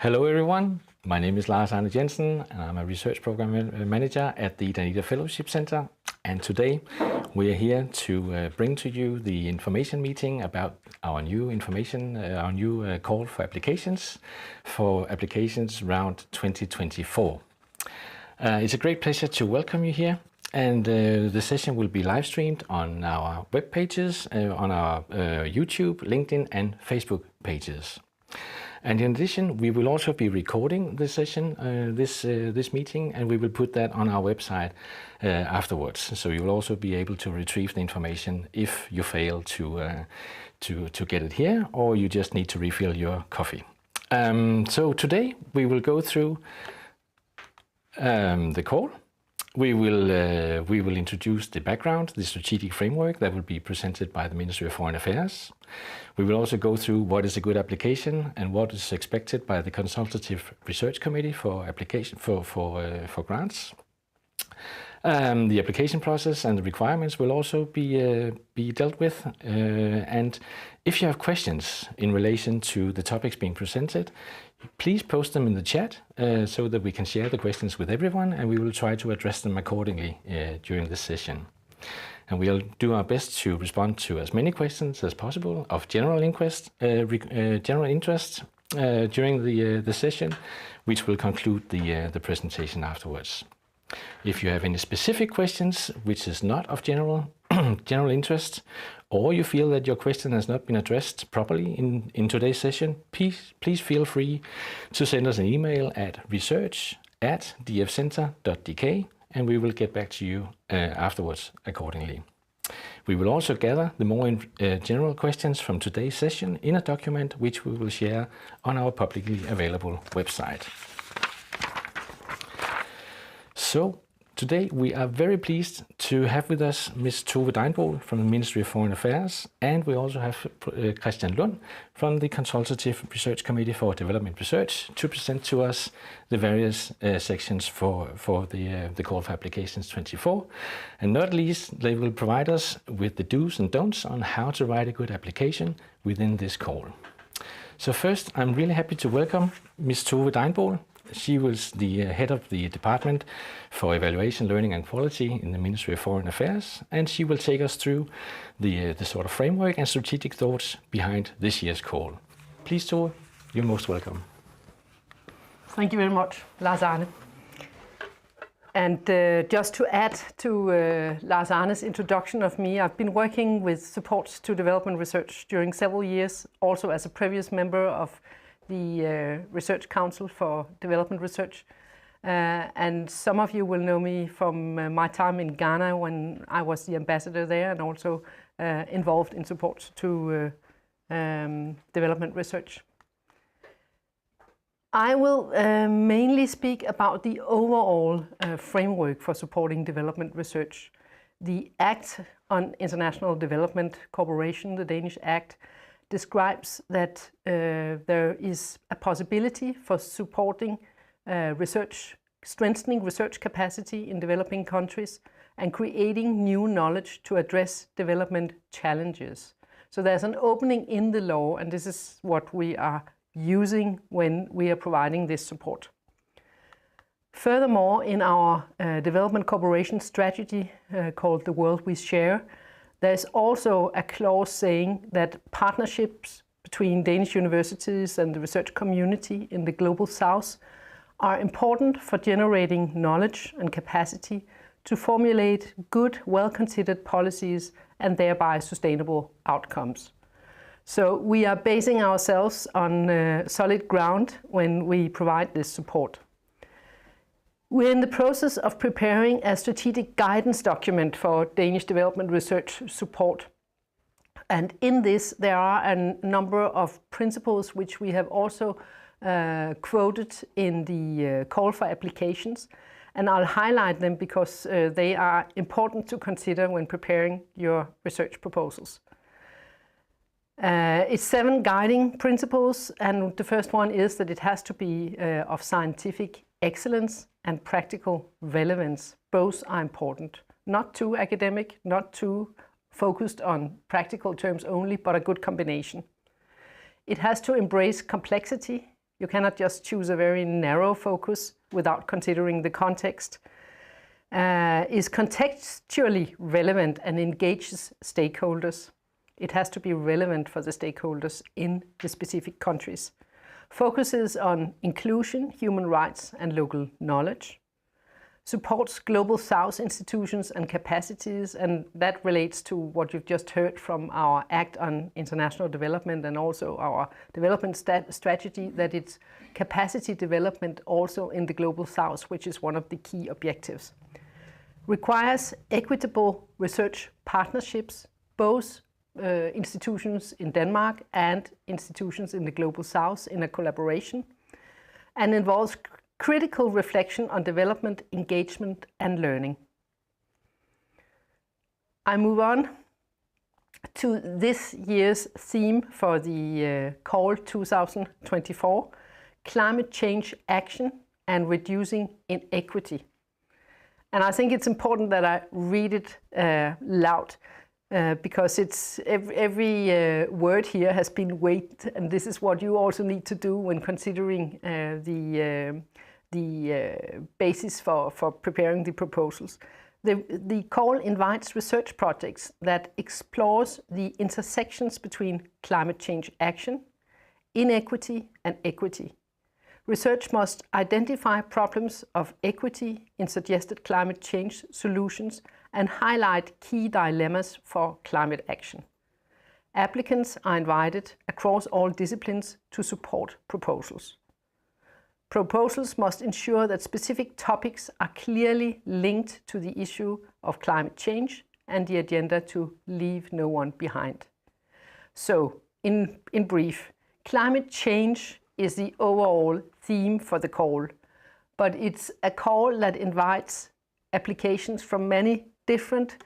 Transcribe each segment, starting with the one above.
Hello everyone, my name is Lars Arne Jensen and I'm a research program manager at the Danida Fellowship Center, and today we are here to bring to you the information meeting about our new call for applications round 2024. It's a great pleasure to welcome you here, and the session will be live streamed on our web pages, on our YouTube, LinkedIn and Facebook pages. And in addition, we will also be recording this session, this meeting, and we will put that on our website afterwards. So you will also be able to retrieve the information if you fail to get it here, or you just need to refill your coffee. So today we will go through the call. We will introduce the background, the strategic framework that will be presented by the Ministry of Foreign Affairs. We will also go through what is a good application and what is expected by the Consultative Research Committee for application for grants. The application process and the requirements will also be dealt with. And if you have questions in relation to the topics being presented, please post them in the chat so that we can share the questions with everyone, and we will try to address them accordingly during this session. And we'll do our best to respond to as many questions as possible of general interest during the session, which will conclude the presentation afterwards. If you have any specific questions which is not of general interest, or you feel that your question has not been addressed properly in today's session, please feel free to send us an email at research@dfcenter.dk, and we will get back to you afterwards accordingly. We will also gather the more general questions from today's session in a document which we will share on our publicly available website. So today we are very pleased to have with us Ms. Tove Degnbol from the Ministry of Foreign Affairs, and we also have Christian Lund from the Consultative Research Committee for Development Research to present to us the various sections for the call for applications 24. And not least, they will provide us with the do's and don'ts on how to write a good application within this call. So first, I'm really happy to welcome Ms. Tove Degnbol. She was the head of the Department for Evaluation, Learning and Quality in the Ministry of Foreign Affairs, and she will take us through the sort of framework and strategic thoughts behind this year's call. Please, Tove, you're most welcome. Thank you very much, Lars Arne. And just to add to Lars Arne's introduction of me, I've been working with support to development research during several years, also as a previous member of the Research Council for Development Research. And some of you will know me from my time in Ghana when I was the ambassador there, and also involved in support to development research. I will mainly speak about the overall framework for supporting development research. The Act on International Development Cooperation, the Danish Act, describes that there is a possibility for supporting research, strengthening research capacity in developing countries and creating new knowledge to address development challenges. So there's an opening in the law, and this is what we are using when we are providing this support. Furthermore, in our development cooperation strategy called The World We Share, there's also a clause saying that partnerships between Danish universities and the research community in the Global South are important for generating knowledge and capacity to formulate good, well-considered policies and thereby sustainable outcomes. So we are basing ourselves on solid ground when we provide this support. We're in the process of preparing a strategic guidance document for Danish development research support. And in this, there are a number of principles which we have also quoted in the call for applications. And I'll highlight them because they are important to consider when preparing your research proposals. It's 7 guiding principles, and the first one is that it has to be of scientific excellence and practical relevance. Both are important. Not too academic, not too focused on practical terms only, but a good combination. It has to embrace complexity You cannot just choose a very narrow focus without considering the context. Is contextually relevant and engages stakeholders. It has to be relevant for the stakeholders in the specific countries. Focuses on inclusion, human rights and local knowledge. Supports Global South institutions and capacities, and that relates to what you've just heard from our Act on International Development and also our development strategy, that it's capacity development also in the Global South, which is one of the key objectives. Requires equitable research partnerships, both institutions in Denmark and institutions in the Global South in a collaboration, and involves critical reflection on development, engagement and learning. I move on to this year's theme for the call 2024, climate change action and reducing inequity. And I think it's important that I read it loud because it's every word here has been weighed, and this is what you also need to do when considering the basis for preparing the proposals. The call invites research projects that explores the intersections between climate change action, inequity and equity. Research must identify problems of equity in suggested climate change solutions and highlight key dilemmas for climate action. Applicants are invited across all disciplines to support proposals. Proposals must ensure that specific topics are clearly linked to the issue of climate change and the agenda to leave no one behind. So, in brief, climate change is the overall theme for the call, but it's a call that invites applications from many different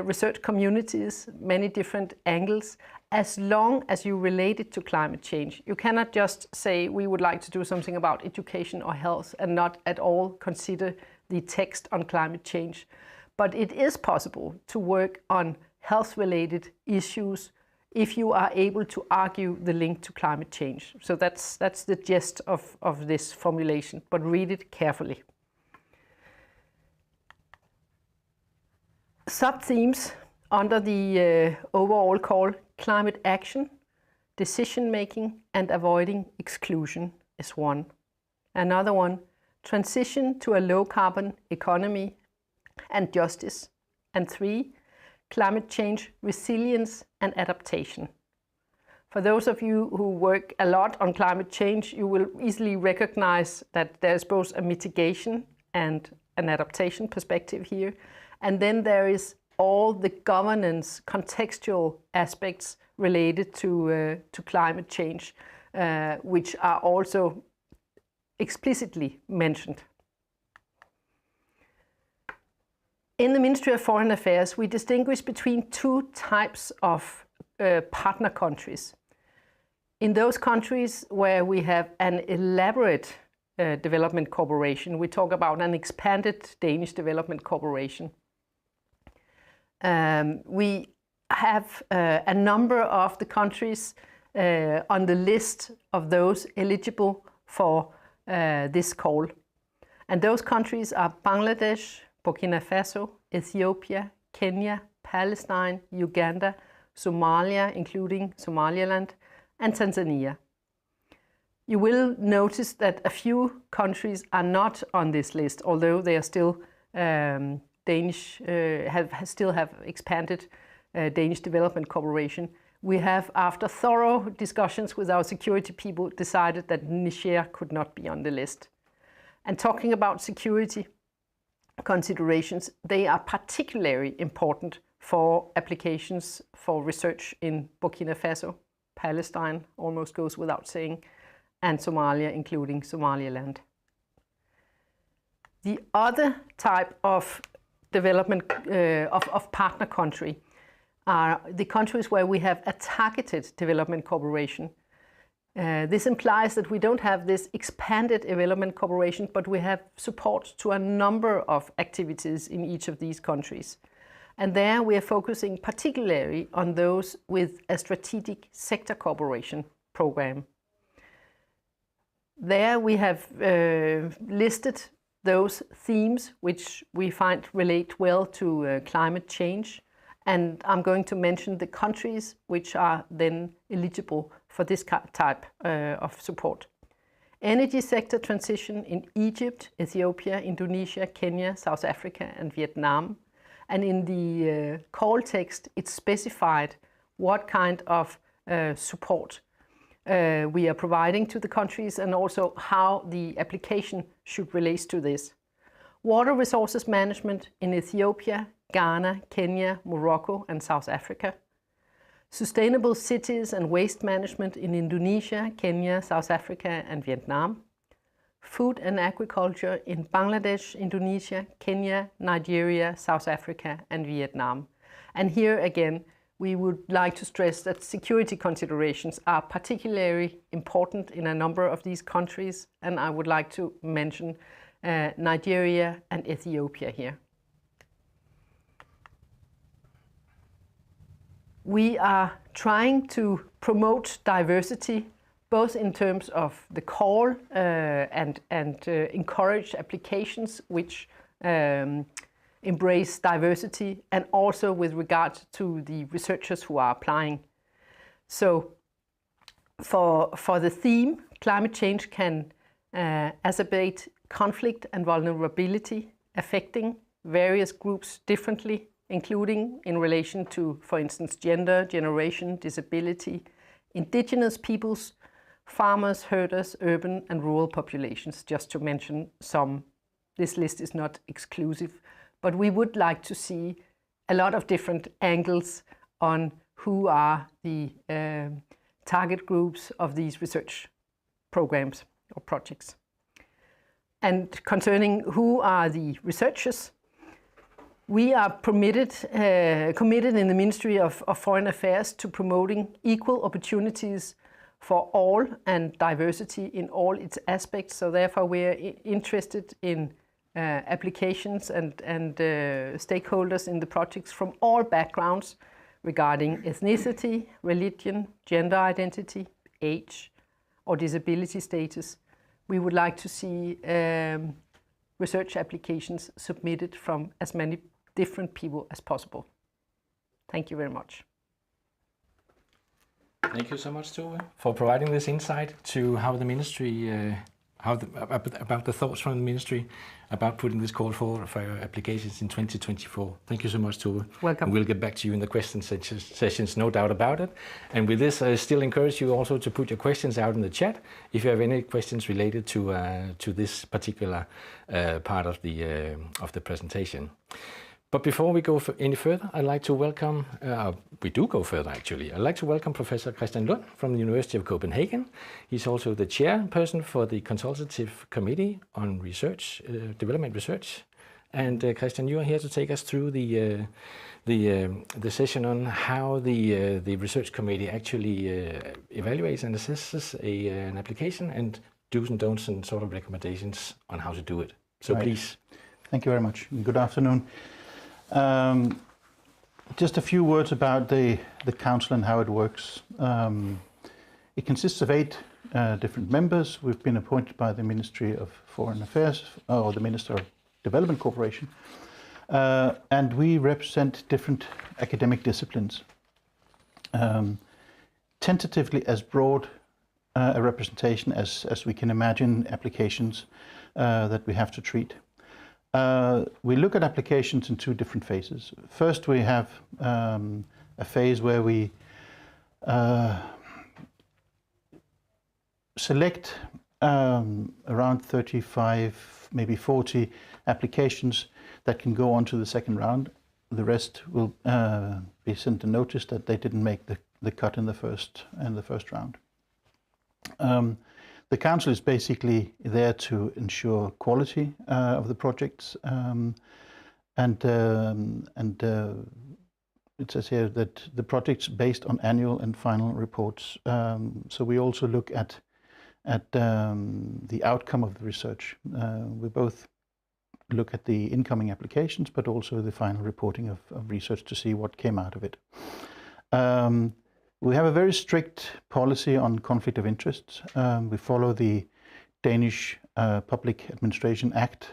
research communities, many different angles, as long as you relate it to climate change. You cannot just say we would like to do something about education or health and not at all consider the text on climate change. But it is possible to work on health-related issues if you are able to argue the link to climate change. So that's the gist of this formulation, but read it carefully. Sub-themes under the overall call: climate action, decision-making and avoiding exclusion is one. Another one, transition to a low-carbon economy and justice. And 3, climate change, resilience and adaptation. For those of you who work a lot on climate change, you will easily recognize that there's both a mitigation and an adaptation perspective here. And then there is all the governance, contextual aspects related to climate change, which are also explicitly mentioned. In the Ministry of Foreign Affairs, we distinguish between 2 types of partner countries. In those countries where we have an elaborate development cooperation, we talk about an expanded Danish development cooperation. We have a number of the countries on the list of those eligible for this call. And those countries are Bangladesh, Burkina Faso, Ethiopia, Kenya, Palestine, Uganda, Somalia, including Somaliland, and Tanzania. You will notice that a few countries are not on this list, although they are still Danish, still have expanded Danish development cooperation. We have, after thorough discussions with our security people, decided that Niger could not be on the list. And talking about security considerations, they are particularly important for applications for research in Burkina Faso, Palestine, almost goes without saying, and Somalia, including Somaliland. The other type of development of partner country are the countries where we have a targeted development cooperation. This implies that we don't have this expanded development cooperation, but we have support to a number of activities in each of these countries. And there we are focusing particularly on those with a strategic sector cooperation program. There we have listed those themes which we find relate well to climate change, and I'm going to mention the countries which are then eligible for this type of support. Energy sector transition in Egypt, Ethiopia, Indonesia, Kenya, South Africa and Vietnam. And in the call text it's specified what kind of support we are providing to the countries and also how the application should relate to this. Water resources management in Ethiopia, Ghana, Kenya, Morocco and South Africa. Sustainable cities and waste management in Indonesia, Kenya, South Africa and Vietnam. Food and agriculture in Bangladesh, Indonesia, Kenya, Nigeria, South Africa and Vietnam. And here again, we would like to stress that security considerations are particularly important in a number of these countries, and I would like to mention Nigeria and Ethiopia here. We are trying to promote diversity both in terms of the call and encourage applications which embrace diversity, and also with regard to the researchers who are applying. So for the theme, climate change can exacerbate conflict and vulnerability affecting various groups differently, including in relation to, for instance, gender, generation, disability, indigenous peoples, farmers, herders, urban and rural populations, just to mention some. This list is not exclusive, but we would like to see a lot of different angles on who are the target groups of these research programs or projects. And concerning who are the researchers, we are committed in the Ministry of Foreign Affairs to promoting equal opportunities for all and diversity in all its aspects. So therefore we are interested in applications and stakeholders in the projects from all backgrounds regarding ethnicity, religion, gender identity, age or disability status. We would like to see research applications submitted from as many different people as possible. Thank you very much. Thank you so much, Tove, for providing this insight to how the ministry, about the thoughts from the ministry about putting this call forward for applications in 2024. Thank you so much, Tove. Welcome. And we'll get back to you in the question sessions, no doubt about it. And with this, I still encourage you also to put your questions out in the chat if you have any questions related to this particular part of the presentation. But before we go any further, I'd like to welcome, we do go further actually, I'd like to welcome Professor Christian Lund from the University of Copenhagen. He's also the chairperson for the Consultative Committee on Research, Development Research. And Christian, you are here to take us through the session on how the Research Committee actually evaluates and assesses an application, and do's and don'ts and sort of recommendations on how to do it. So right. Please. Thank you very much. Good afternoon. Just a few words about the council and how it works. It consists of 8 different members. We've been appointed by the Ministry of Foreign Affairs, or the Minister of Development Cooperation, and we represent different academic disciplines. Tentatively as broad a representation as we can imagine applications that we have to treat. We look at applications in 2 different phases. First, we have a phase where we select around 35, maybe 40 applications that can go on to the second round. The rest will be sent a notice that they didn't make the cut in the first round. The council is basically there to ensure quality of the projects, and it says here that the project's based on annual and final reports. So we also look at the outcome of the research. We both look at the incoming applications, but also the final reporting of research to see what came out of it. We have a very strict policy on conflict of interests. We follow the Danish Public Administration Act,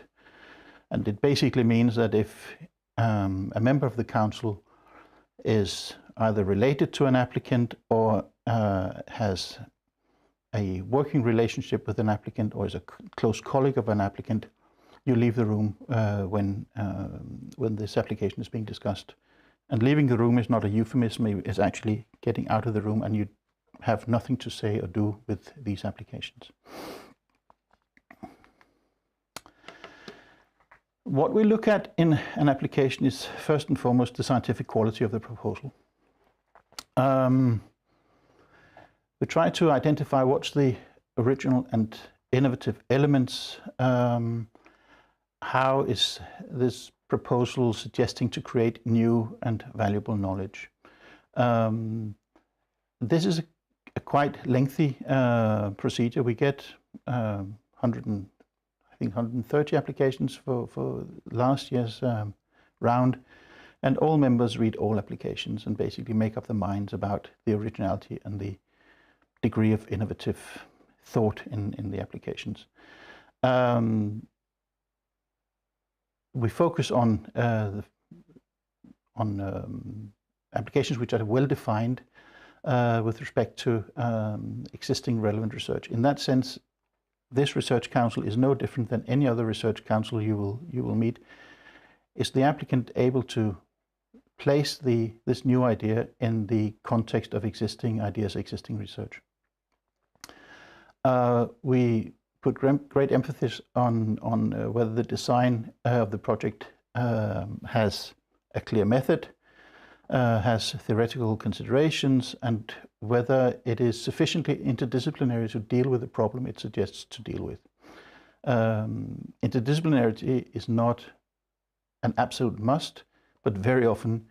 and it basically means that if a member of the council is either related to an applicant or has a working relationship with an applicant or is a close colleague of an applicant, you leave the room when this application is being discussed. And leaving the room is not a euphemism, it's actually getting out of the room and you have nothing to say or do with these applications. What we look at in an application is first and foremost the scientific quality of the proposal. We try to identify what's the original and innovative elements. How is this proposal suggesting to create new and valuable knowledge? This is a quite lengthy procedure. We get 130 applications for last year's round, and all members read all applications and basically make up their minds about the originality and the degree of innovative thought in the applications. We focus on applications which are well defined with respect to existing relevant research. In that sense, this research council is no different than any other research council you will meet. Is the applicant able to place this new idea in the context of existing ideas, existing research? We put great emphasis on whether the design of the project has a clear method, has theoretical considerations, and whether it is sufficiently interdisciplinary to deal with the problem it suggests to deal with. Interdisciplinarity is not an absolute must, but very often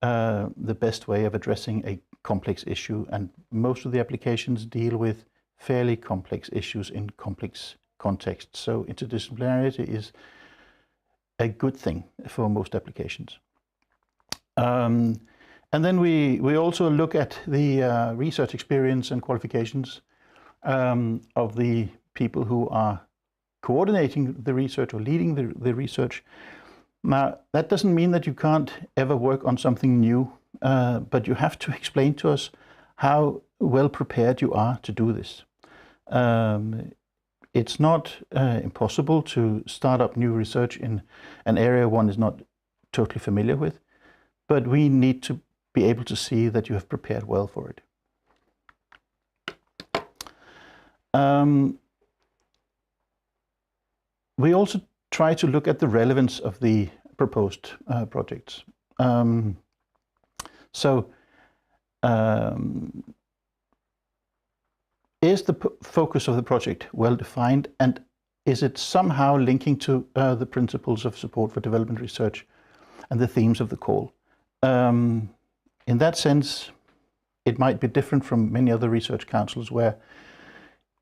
the best way of addressing a complex issue, and most of the applications deal with fairly complex issues in complex contexts. So interdisciplinarity is a good thing for most applications. And then we also look at the research experience and qualifications of the people who are coordinating the research or leading the research. Now, that doesn't mean that you can't ever work on something new, but you have to explain to us how well prepared you are to do this. It's not impossible to start up new research in an area one is not totally familiar with, but we need to be able to see that you have prepared well for it. We also try to look at the relevance of the proposed projects. Is the focus of the project well defined, and is it somehow linking to the principles of support for development research and the themes of the call? In that sense, it might be different from many other research councils where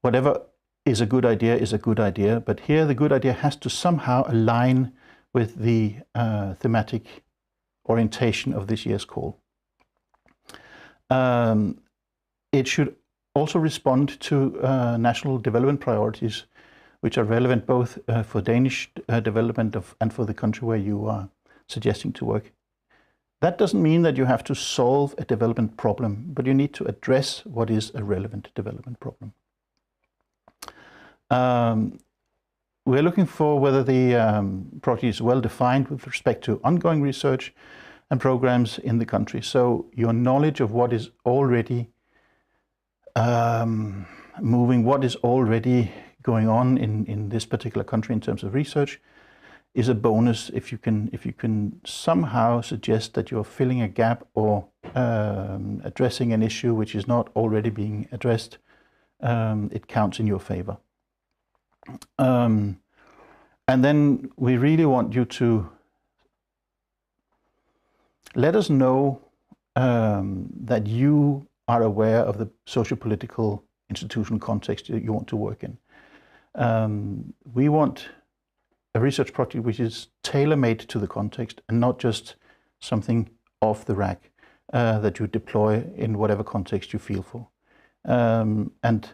whatever is a good idea, but here the good idea has to somehow align with the thematic orientation of this year's call. It should also respond to national development priorities, which are relevant both for Danish development and for the country where you are suggesting to work. That doesn't mean that you have to solve a development problem, but you need to address what is a relevant development problem. We're looking for whether the project is well defined with respect to ongoing research and programs in the country. So your knowledge of what is already moving, what is already going on in this particular country in terms of research is a bonus if you can somehow suggest that you're filling a gap or addressing an issue which is not already being addressed. It counts in your favor. And then we really want you to let us know that you are aware of the socio-political institutional context that you want to work in. We want a research project which is tailor-made to the context and not just something off the rack that you deploy in whatever context you feel for. And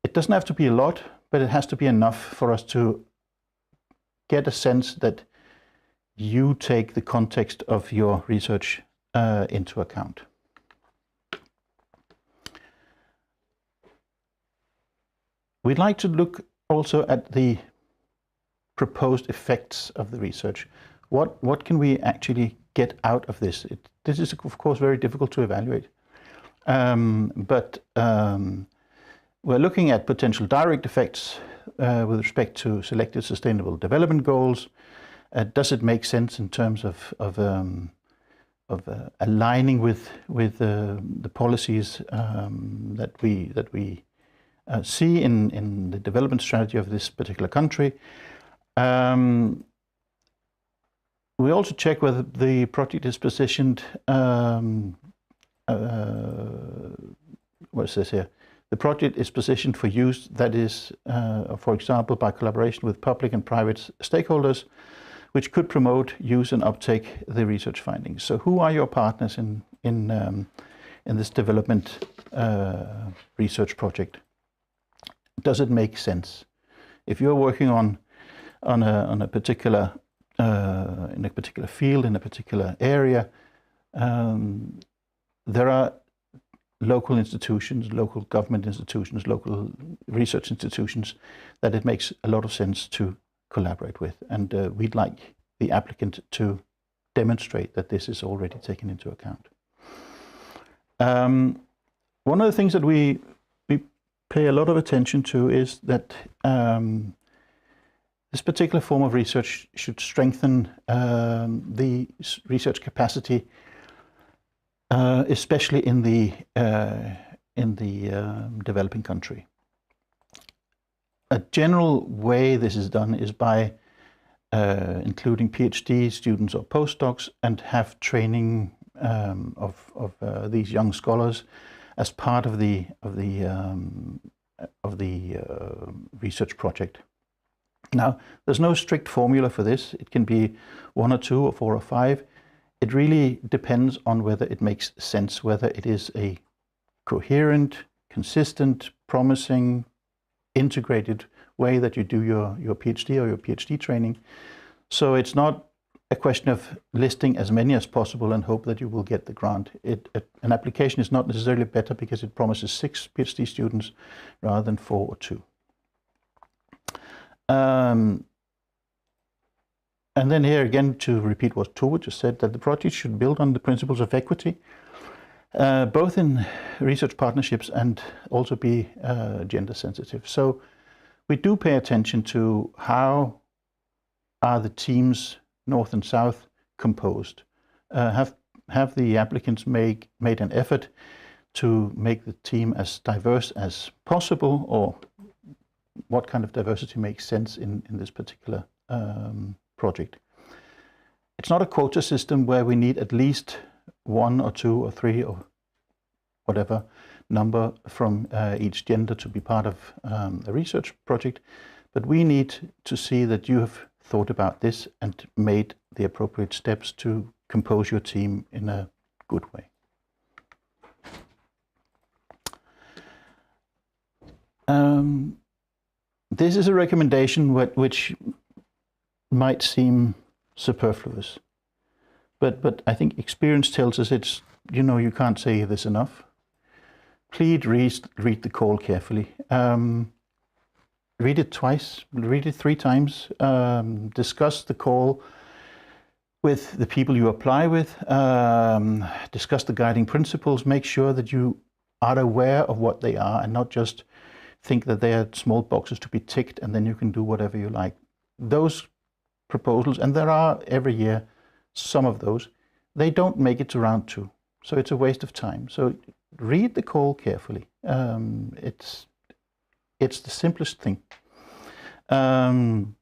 it doesn't have to be a lot, but it has to be enough for us to get a sense that you take the context of your research into account. We'd like to look also at the proposed effects of the research. What can we actually get out of this? This is, of course, very difficult to evaluate. But we're looking at potential direct effects with respect to selected sustainable development goals. Does it make sense in terms of aligning with the policies that we see in the development strategy of this particular country? We also check whether the project is positioned. What it says here? The project is positioned for use that is, for example, by collaboration with public and private stakeholders, which could promote, use, and uptake the research findings. So, who are your partners in this development research project? Does it make sense? If you're working on a particular in a particular field, in a particular area, there are local institutions, local government institutions, local research institutions that it makes a lot of sense to collaborate with. And we'd like the applicant to demonstrate that this is already taken into account. One of the things that we pay a lot of attention to is that this particular form of research should strengthen the research capacity, especially in the developing country. A general way this is done is by including PhD students or postdocs and have training of these young scholars as part of the research project. Now, there's no strict formula for this. It can be 1 or 2 or 4 or 5. It really depends on whether it makes sense, whether it is a coherent, consistent, promising, integrated way that you do your PhD or your PhD training. So it's not a question of listing as many as possible and hope that you will get the grant. An application is not necessarily better because it promises 6 PhD students rather than 4 or 2. And then here again, to repeat what Tove just said, that the project should build on the principles of equity, both in research partnerships and also be gender sensitive. So we do pay attention to how are the teams, North and South, composed. Have the applicants made an effort to make the team as diverse as possible, or what kind of diversity makes sense in this particular project? It's not a quota system where we need at least 1 or 2 or 3 or whatever number from each gender to be part of a research project, but we need to see that you have thought about this and made the appropriate steps to compose your team in a good way. This is a recommendation which might seem superfluous, but I think experience tells us it's, you can't say this enough. Please read the call carefully. Read it twice, read it 3 times, discuss the call with the people you apply with, discuss the guiding principles, make sure that you are aware of what they are and not just think that they are small boxes to be ticked and then you can do whatever you like. Those proposals, and there are every year some of those, they don't make it to round 2. So it's a waste of time. So read the call carefully. It's the simplest thing. And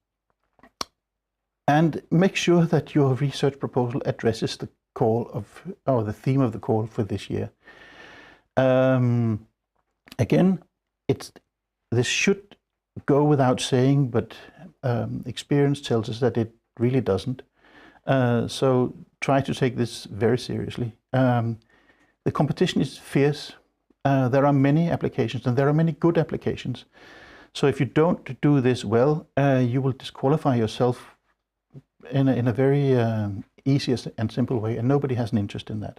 make sure that your research proposal addresses the call or the theme of the call for this year. Again, this should go without saying, but experience tells us that it really doesn't. So try to take this very seriously. The competition is fierce. There are many applications, and there are many good applications. So if you don't do this well, you will disqualify yourself in a very easy and simple way, and nobody has an interest in that.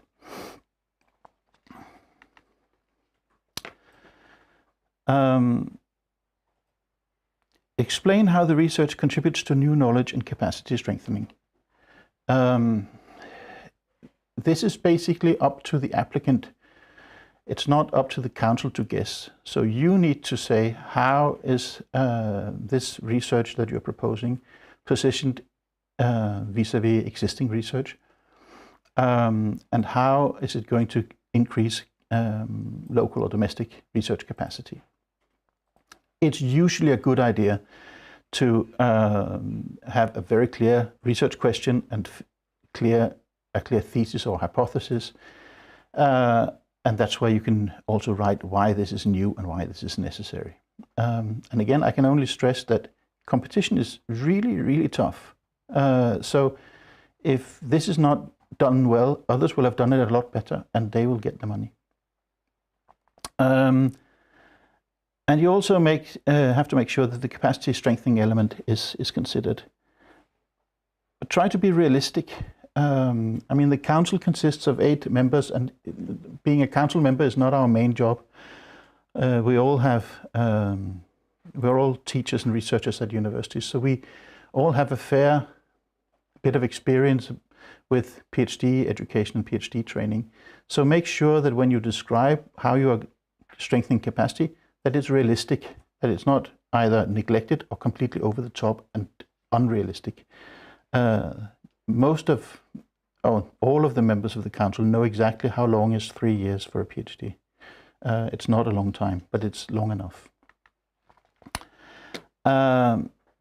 Explain how the research contributes to new knowledge and capacity strengthening. This is basically up to the applicant. It's not up to the council to guess. So you need to say, how is this research that you're proposing positioned vis-a-vis existing research? And how is it going to increase local or domestic research capacity? It's usually a good idea to have a very clear research question and a clear thesis or hypothesis. And that's where you can also write why this is new and why this is necessary. And again, I can only stress that competition is really, really tough. So if this is not done well, others will have done it a lot better and they will get the money. And you also have to make sure that the capacity strengthening element is considered. But try to be realistic. I mean, the council consists of 8 members, and being a council member is not our main job. We're all teachers and researchers at universities, so we all have a fair bit of experience with PhD education and PhD training. So make sure that when you describe how you are strengthening capacity, that it's realistic, that it's not either neglected or completely over the top and unrealistic. All of the members of the council know exactly how long is 3 years for a PhD. It's not a long time, but it's long enough.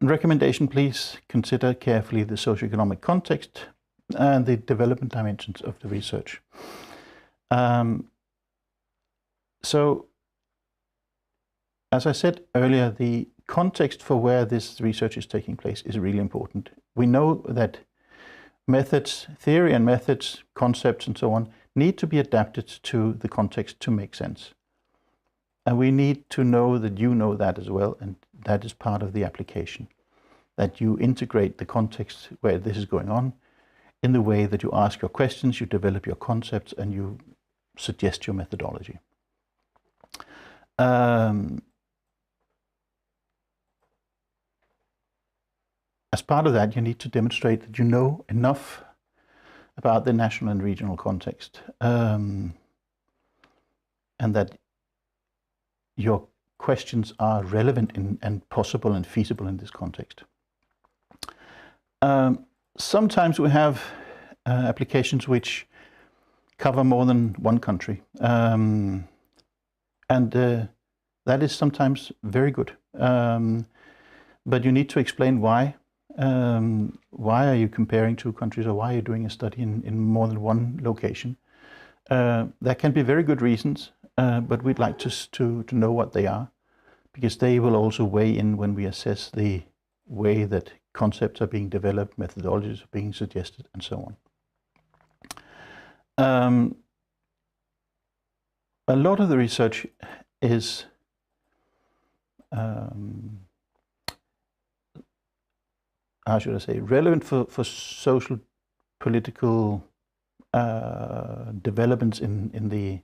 Recommendation, please consider carefully the socioeconomic context and the development dimensions of the research. So, as I said earlier, the context for where this research is taking place is really important. We know that methods, theory and methods, concepts and so on, need to be adapted to the context to make sense. And we need to know that you know that as well, and that is part of the application. That you integrate the context where this is going on in the way that you ask your questions, you develop your concepts, and you suggest your methodology. As part of that, you need to demonstrate that you know enough about the national and regional context, and that your questions are relevant and possible and feasible in this context. Sometimes we have applications which cover more than one country, and that is sometimes very good. But you need to explain why. Why are you comparing 2 countries, or why are you doing a study in more than one location? There can be very good reasons, but we'd like to know what they are, because they will also weigh in when we assess the way that concepts are being developed, methodologies are being suggested, and so on. A lot of the research is how should I say, relevant for social, political developments in the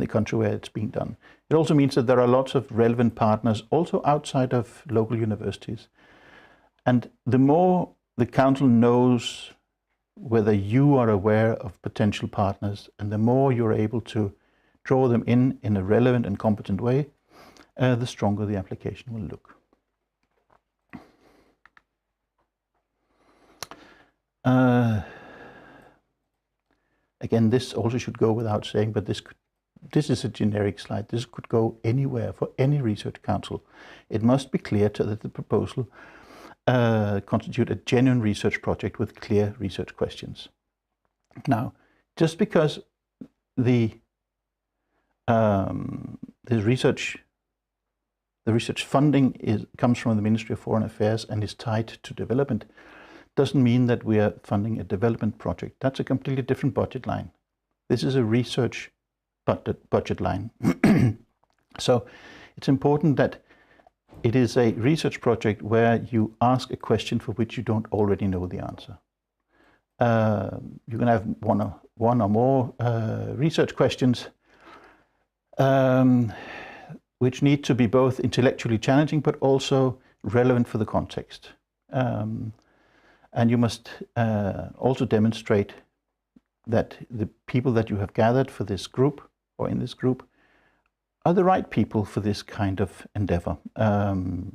country where it's being done. It also means that there are lots of relevant partners also outside of local universities. And the more the council knows whether you are aware of potential partners, and the more you're able to draw them in a relevant and competent way, the stronger the application will look. Again, this also should go without saying, but this is a generic slide. This could go anywhere for any research council. It must be clear that the proposal constitute a genuine research project with clear research questions. Now, just because the research funding comes from the Ministry of Foreign Affairs and is tied to development, doesn't mean that we are funding a development project. That's a completely different budget line. This is a research budget line. So it's important that it is a research project where you ask a question for which you don't already know the answer. You can have one or more research questions which need to be both intellectually challenging but also relevant for the context. And you must also demonstrate that the people that you have gathered for this group or in this group are the right people for this kind of endeavor.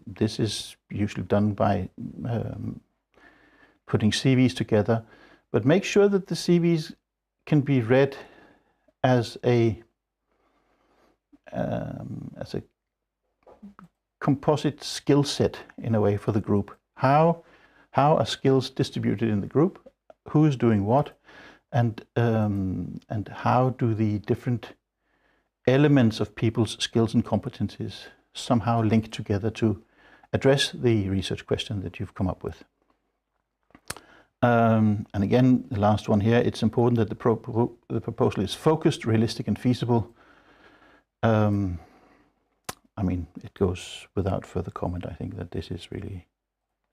This is usually done by putting CVs together, but make sure that the CVs can be read as a composite skill set in a way for the group. How are skills distributed in the group? Who is doing what? And how do the different elements of people's skills and competencies somehow link together to address the research question that you've come up with? And again, the last one here, it's important that the proposal is focused, realistic and feasible. I mean, it goes without further comment. I think that this is really,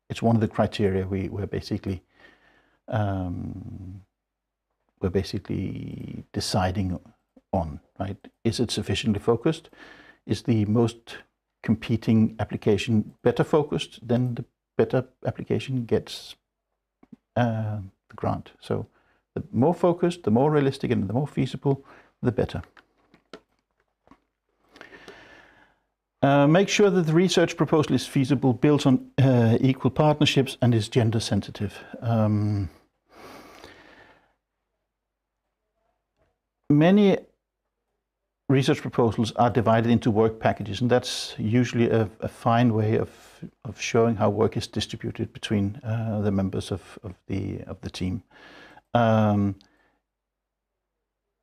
it's one of the criteria we're basically deciding on, right? Is it sufficiently focused? Is the most competing application better focused? Then the better application gets the grant. So the more focused, the more realistic and the more feasible, the better. Make sure that the research proposal is feasible, built on equal partnerships and is gender sensitive. Many research proposals are divided into work packages, and that's usually a fine way of showing how work is distributed between the members of the team.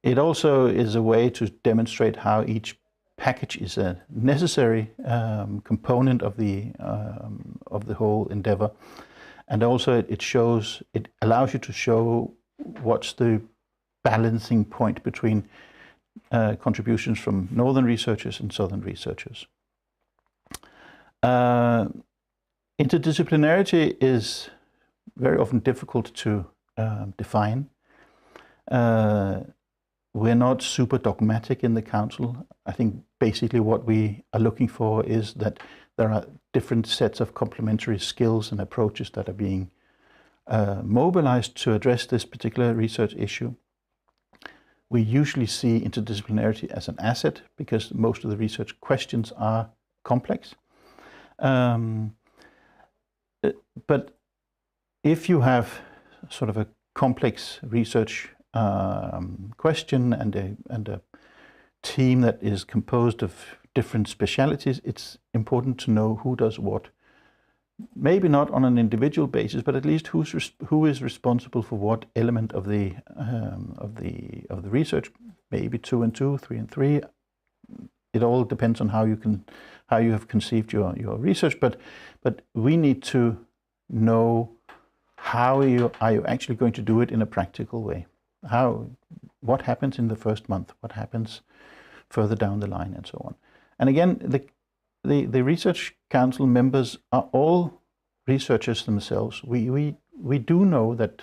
It also is a way to demonstrate how each package is a necessary component of the whole endeavor, and also it allows you to show what's the balancing point between contributions from northern researchers and southern researchers. Interdisciplinarity is very often difficult to define. We're not super dogmatic in the council. I think basically what we are looking for is that there are different sets of complementary skills and approaches that are being mobilized to address this particular research issue. We usually see interdisciplinarity as an asset because most of the research questions are complex. But if you have sort of a complex research question and a team that is composed of different specialities, it's important to know who does what. Maybe not on an individual basis, but at least who is responsible for what element of the research. Maybe 2 and 2, 3 and 3. It all depends on how you have conceived your research. But we need to know how are you actually going to do it in a practical way. What happens in the first month? What happens further down the line, and so on. And again, the research council members are all researchers themselves. We do know that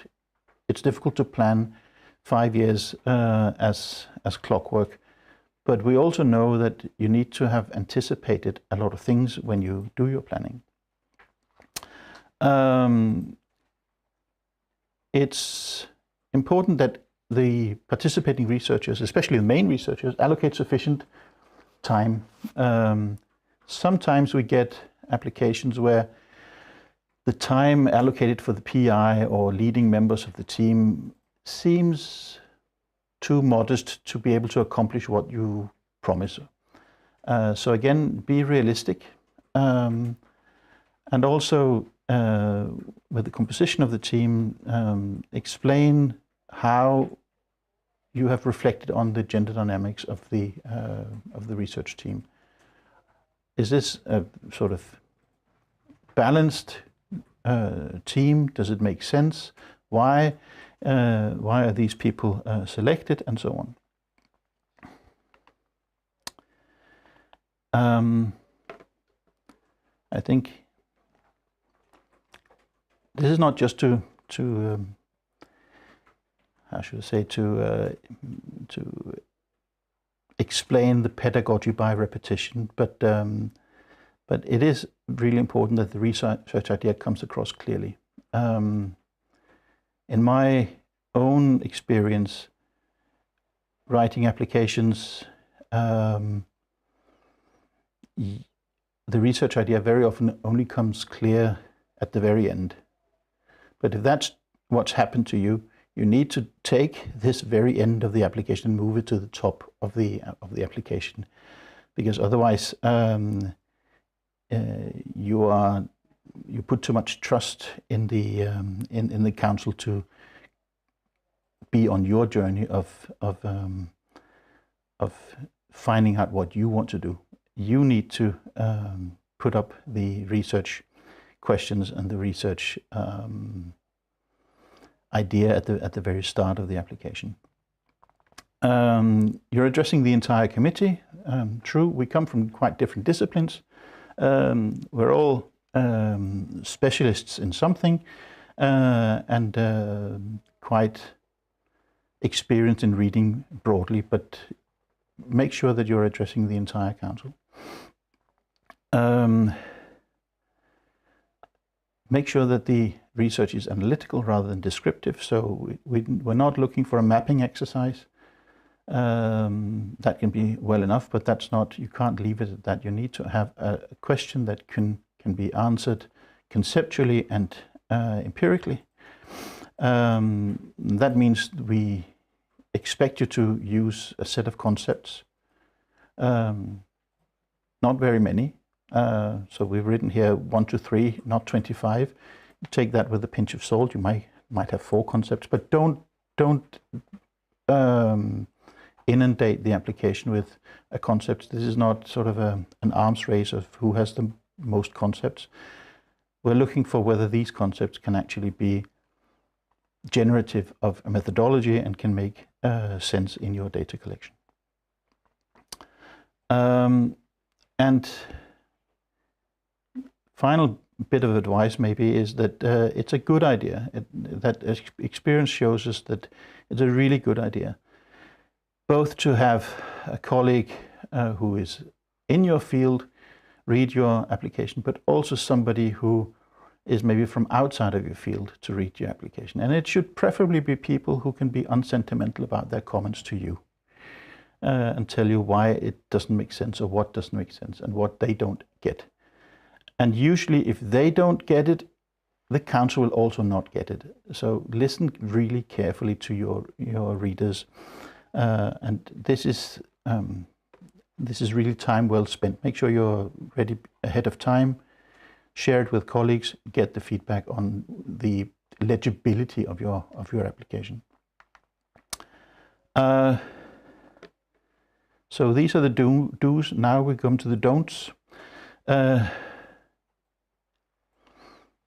it's difficult to plan 5 years as clockwork, but we also know that you need to have anticipated a lot of things when you do your planning. It's important that the participating researchers, especially the main researchers, allocate sufficient time. Sometimes we get applications where the time allocated for the PI or leading members of the team seems too modest to be able to accomplish what you promise. So again, be realistic. And also, with the composition of the team, explain how you have reflected on the gender dynamics of the research team. Is this a sort of balanced team? Does it make sense? Why are these people selected, and so on? I think this is not just to how should I say, to explain the pedagogy by repetition, but it is really important that the research idea comes across clearly. In my own experience, writing applications, the research idea very often only comes clear at the very end. But if that's what's happened to you, you need to take this very end of the application and move it to the top of the application, because otherwise you put too much trust in the council to be on your journey of finding out what you want to do. You need to put up the research questions and the research idea at the very start of the application. You're addressing the entire committee. True, we come from quite different disciplines. We're all specialists in something and quite experienced in reading broadly, but make sure that you're addressing the entire council. Make sure that the research is analytical rather than descriptive. So we're not looking for a mapping exercise. That can be well enough, but that's not, you can't leave it at that. You need to have a question that can be answered conceptually and empirically. That means we expect you to use a set of concepts, not very many. So we've written here 1 to 3, not 25. Take that with a pinch of salt. You might have 4 concepts, but don't inundate the application with a concept. This is not sort of an arms race of who has the most concepts. We're looking for whether these concepts can actually be generative of a methodology and can make sense in your data collection. And final bit of advice maybe is that it's a good idea. That experience shows us that it's a really good idea, both to have a colleague who is in your field read your application, but also somebody who is maybe from outside of your field to read your application. And it should preferably be people who can be unsentimental about their comments to you and tell you why it doesn't make sense or what doesn't make sense and what they don't get. And usually if they don't get it, the council will also not get it. So listen really carefully to your readers. And this is really time well spent. Make sure you're ready ahead of time. Share it with colleagues. Get the feedback on the legibility of your application. So these are the do's. Now we come to the don'ts.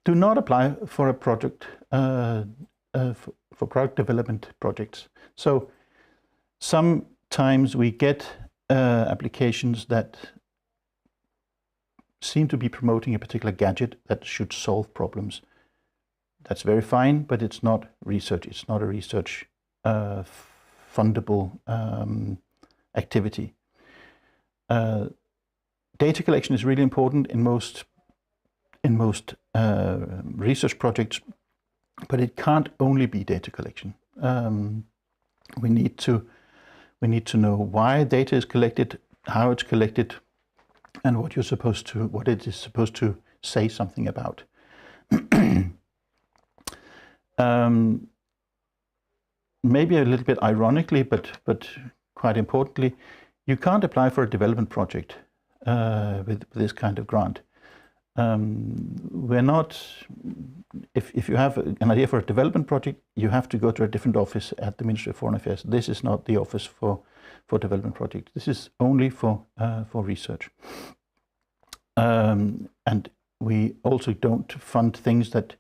Do not apply for a project for product development projects. So sometimes we get applications that seem to be promoting a particular gadget that should solve problems. That's very fine, but it's not research. It's not a research fundable activity. Data collection is really important in most research projects, but it can't only be data collection. We need to know why data is collected, how it's collected, and what it is supposed to say something about. Maybe a little bit ironically, but quite importantly, you can't apply for a development project with this kind of grant. We're not. If you have an idea for a development project, you have to go to a different office at the Ministry of Foreign Affairs. This is not the office for development projects. This is only for research. And we also don't fund things that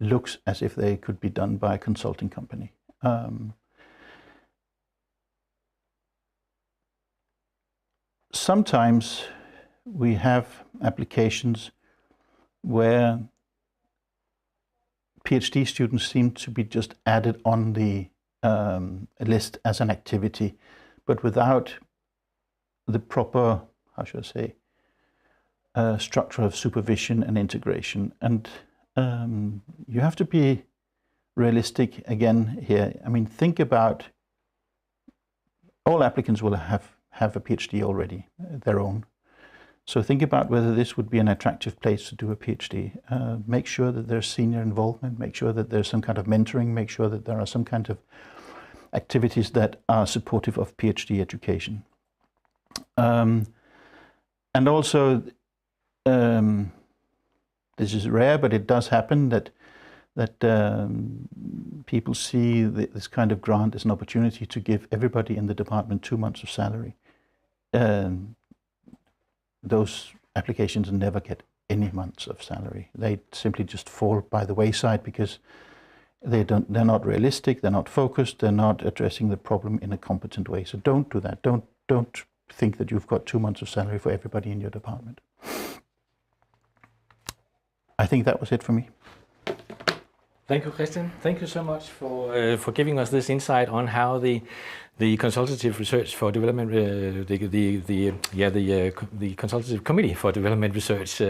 looks as if they could be done by a consulting company. Sometimes we have applications where PhD students seem to be just added on the list as an activity, but without the proper, how should I say, structure of supervision and integration. And you have to be realistic again here. I mean, think about all applicants will have a PhD already, their own. So think about whether this would be an attractive place to do a PhD. Make sure that there's senior involvement, make sure that there's some kind of mentoring, make sure that there are some kind of activities that are supportive of PhD education. And also, this is rare, but it does happen that people see this kind of grant as an opportunity to give everybody in the department 2 months of salary. Those applications never get any months of salary. They simply just fall by the wayside because they're not realistic, they're not focused, they're not addressing the problem in a competent way. So don't do that. Don't think that you've got 2 months of salary for everybody in your department. I think that was it for me. Thank you, Christian. Thank you so much for giving us this insight on how the Consultative Research for Development, the Consultative Committee for Development Research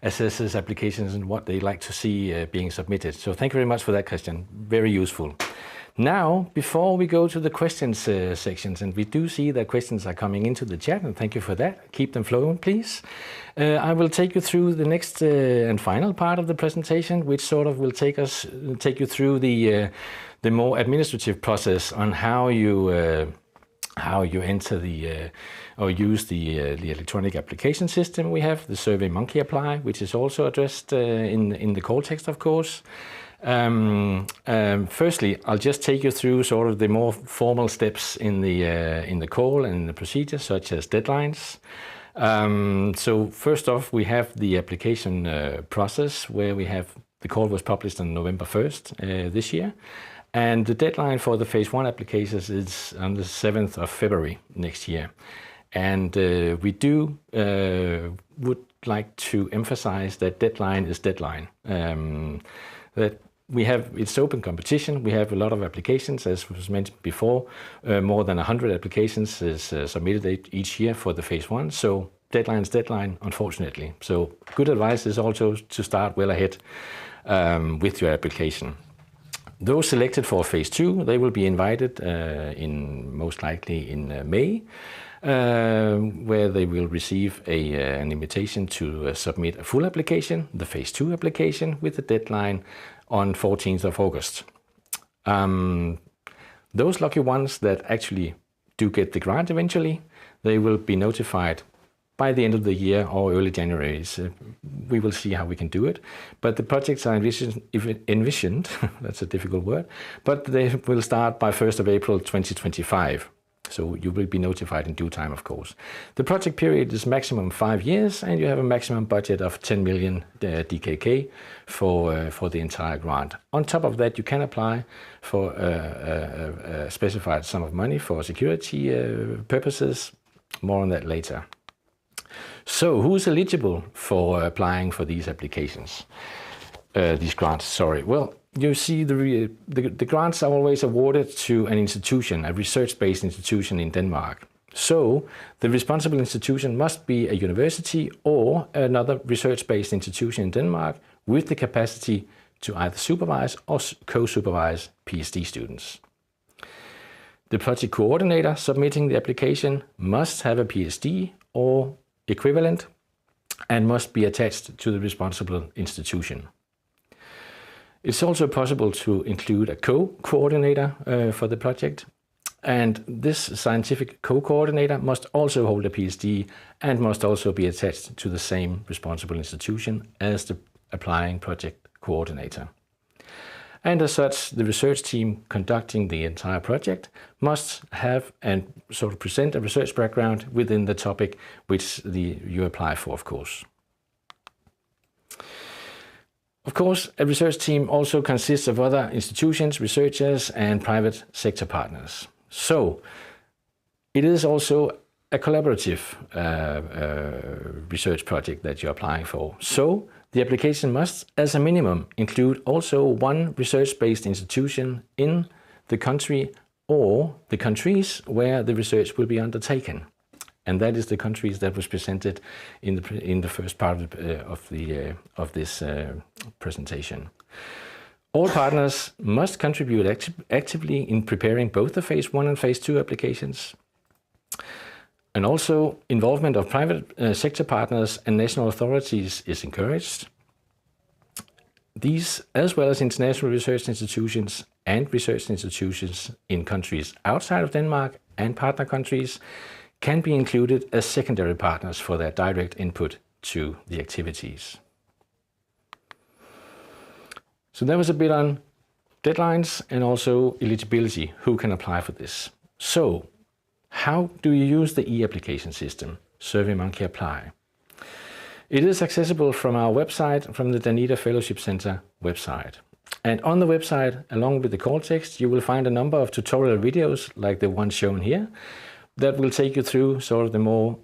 assesses applications and what they like to see being submitted. So thank you very much for that, Christian. Very useful. Now, before we go to the questions sections, and we do see that questions are coming into the chat, and thank you for that. Keep them flowing, please. I will take you through the next and final part of the presentation, which sort of will take you through the more administrative process on how you enter or use the electronic application system we have, the SurveyMonkey Apply, which is also addressed in the call text, of course. Firstly, I'll just take you through sort of the more formal steps in the call and in the procedure, such as deadlines. So first off, we have the application process, where we have the call was published on November 1st this year, and the deadline for the phase 1 applications is on the 7th of February next year. And we would like to emphasize that deadline is deadline. That it's open competition. We have a lot of applications, as was mentioned before. More than 100 applications is submitted each year for the phase 1. So deadline is deadline, unfortunately. So good advice is also to start well ahead with your application. Those selected for phase 2, they will be invited most likely in May, where they will receive an invitation to submit a full application, the phase 2 application, with the deadline on 14th of August. Those lucky ones that actually do get the grant eventually, they will be notified by the end of the year or early January. So we will see how we can do it. But the projects are envisioned that's a difficult word, but they will start by 1st of April 2025. So you will be notified in due time, of course. The project period is maximum 5 years, and you have a maximum budget of 10 million DKK for the entire grant. On top of that, you can apply for a specified sum of money for security purposes. More on that later. So who's eligible for applying for these applications? These grants, sorry. Well, you see the grants are always awarded to an institution, a research-based institution in Denmark. So the responsible institution must be a university or another research-based institution in Denmark with the capacity to either supervise or co-supervise PhD students. The project coordinator submitting the application must have a PhD or equivalent and must be attached to the responsible institution. It's also possible to include a co-coordinator for the project, and this scientific co-coordinator must also hold a PhD and must also be attached to the same responsible institution as the applying project coordinator. And as such, the research team conducting the entire project must have and sort of present a research background within the topic which you apply for, of course. Of course, a research team also consists of other institutions, researchers, and private sector partners. So it is also a collaborative research project that you're applying for. So The application must, as a minimum, include also one research-based institution in the country or the countries where the research will be undertaken. And that is the countries that was presented in the first part of this presentation. All partners must contribute actively in preparing both the phase 1 and phase 2 applications. And also, involvement of private sector partners and national authorities is encouraged. These, as well as international research institutions and research institutions in countries outside of Denmark and partner countries, can be included as secondary partners for their direct input to the activities. So that was a bit on deadlines and also eligibility, who can apply for this. So, how do you use the e-application system, SurveyMonkey Apply? It is accessible from our website, from the Danida Fellowship Center website. And on the website, along with the call text, you will find a number of tutorial videos, like the one shown here, that will take you through sort of the more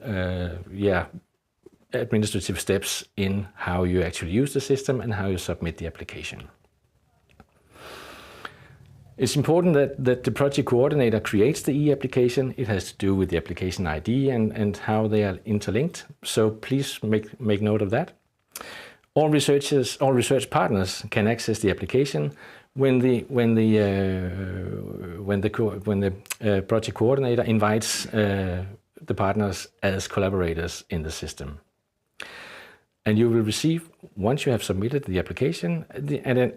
administrative steps in how you actually use the system and how you submit the application. It's important that the project coordinator creates the e-application. It has to do with the application ID and how they are interlinked. So please make note of that. All research partners can access the application when the project coordinator invites the partners as collaborators in the system. And you will receive, once you have submitted the application,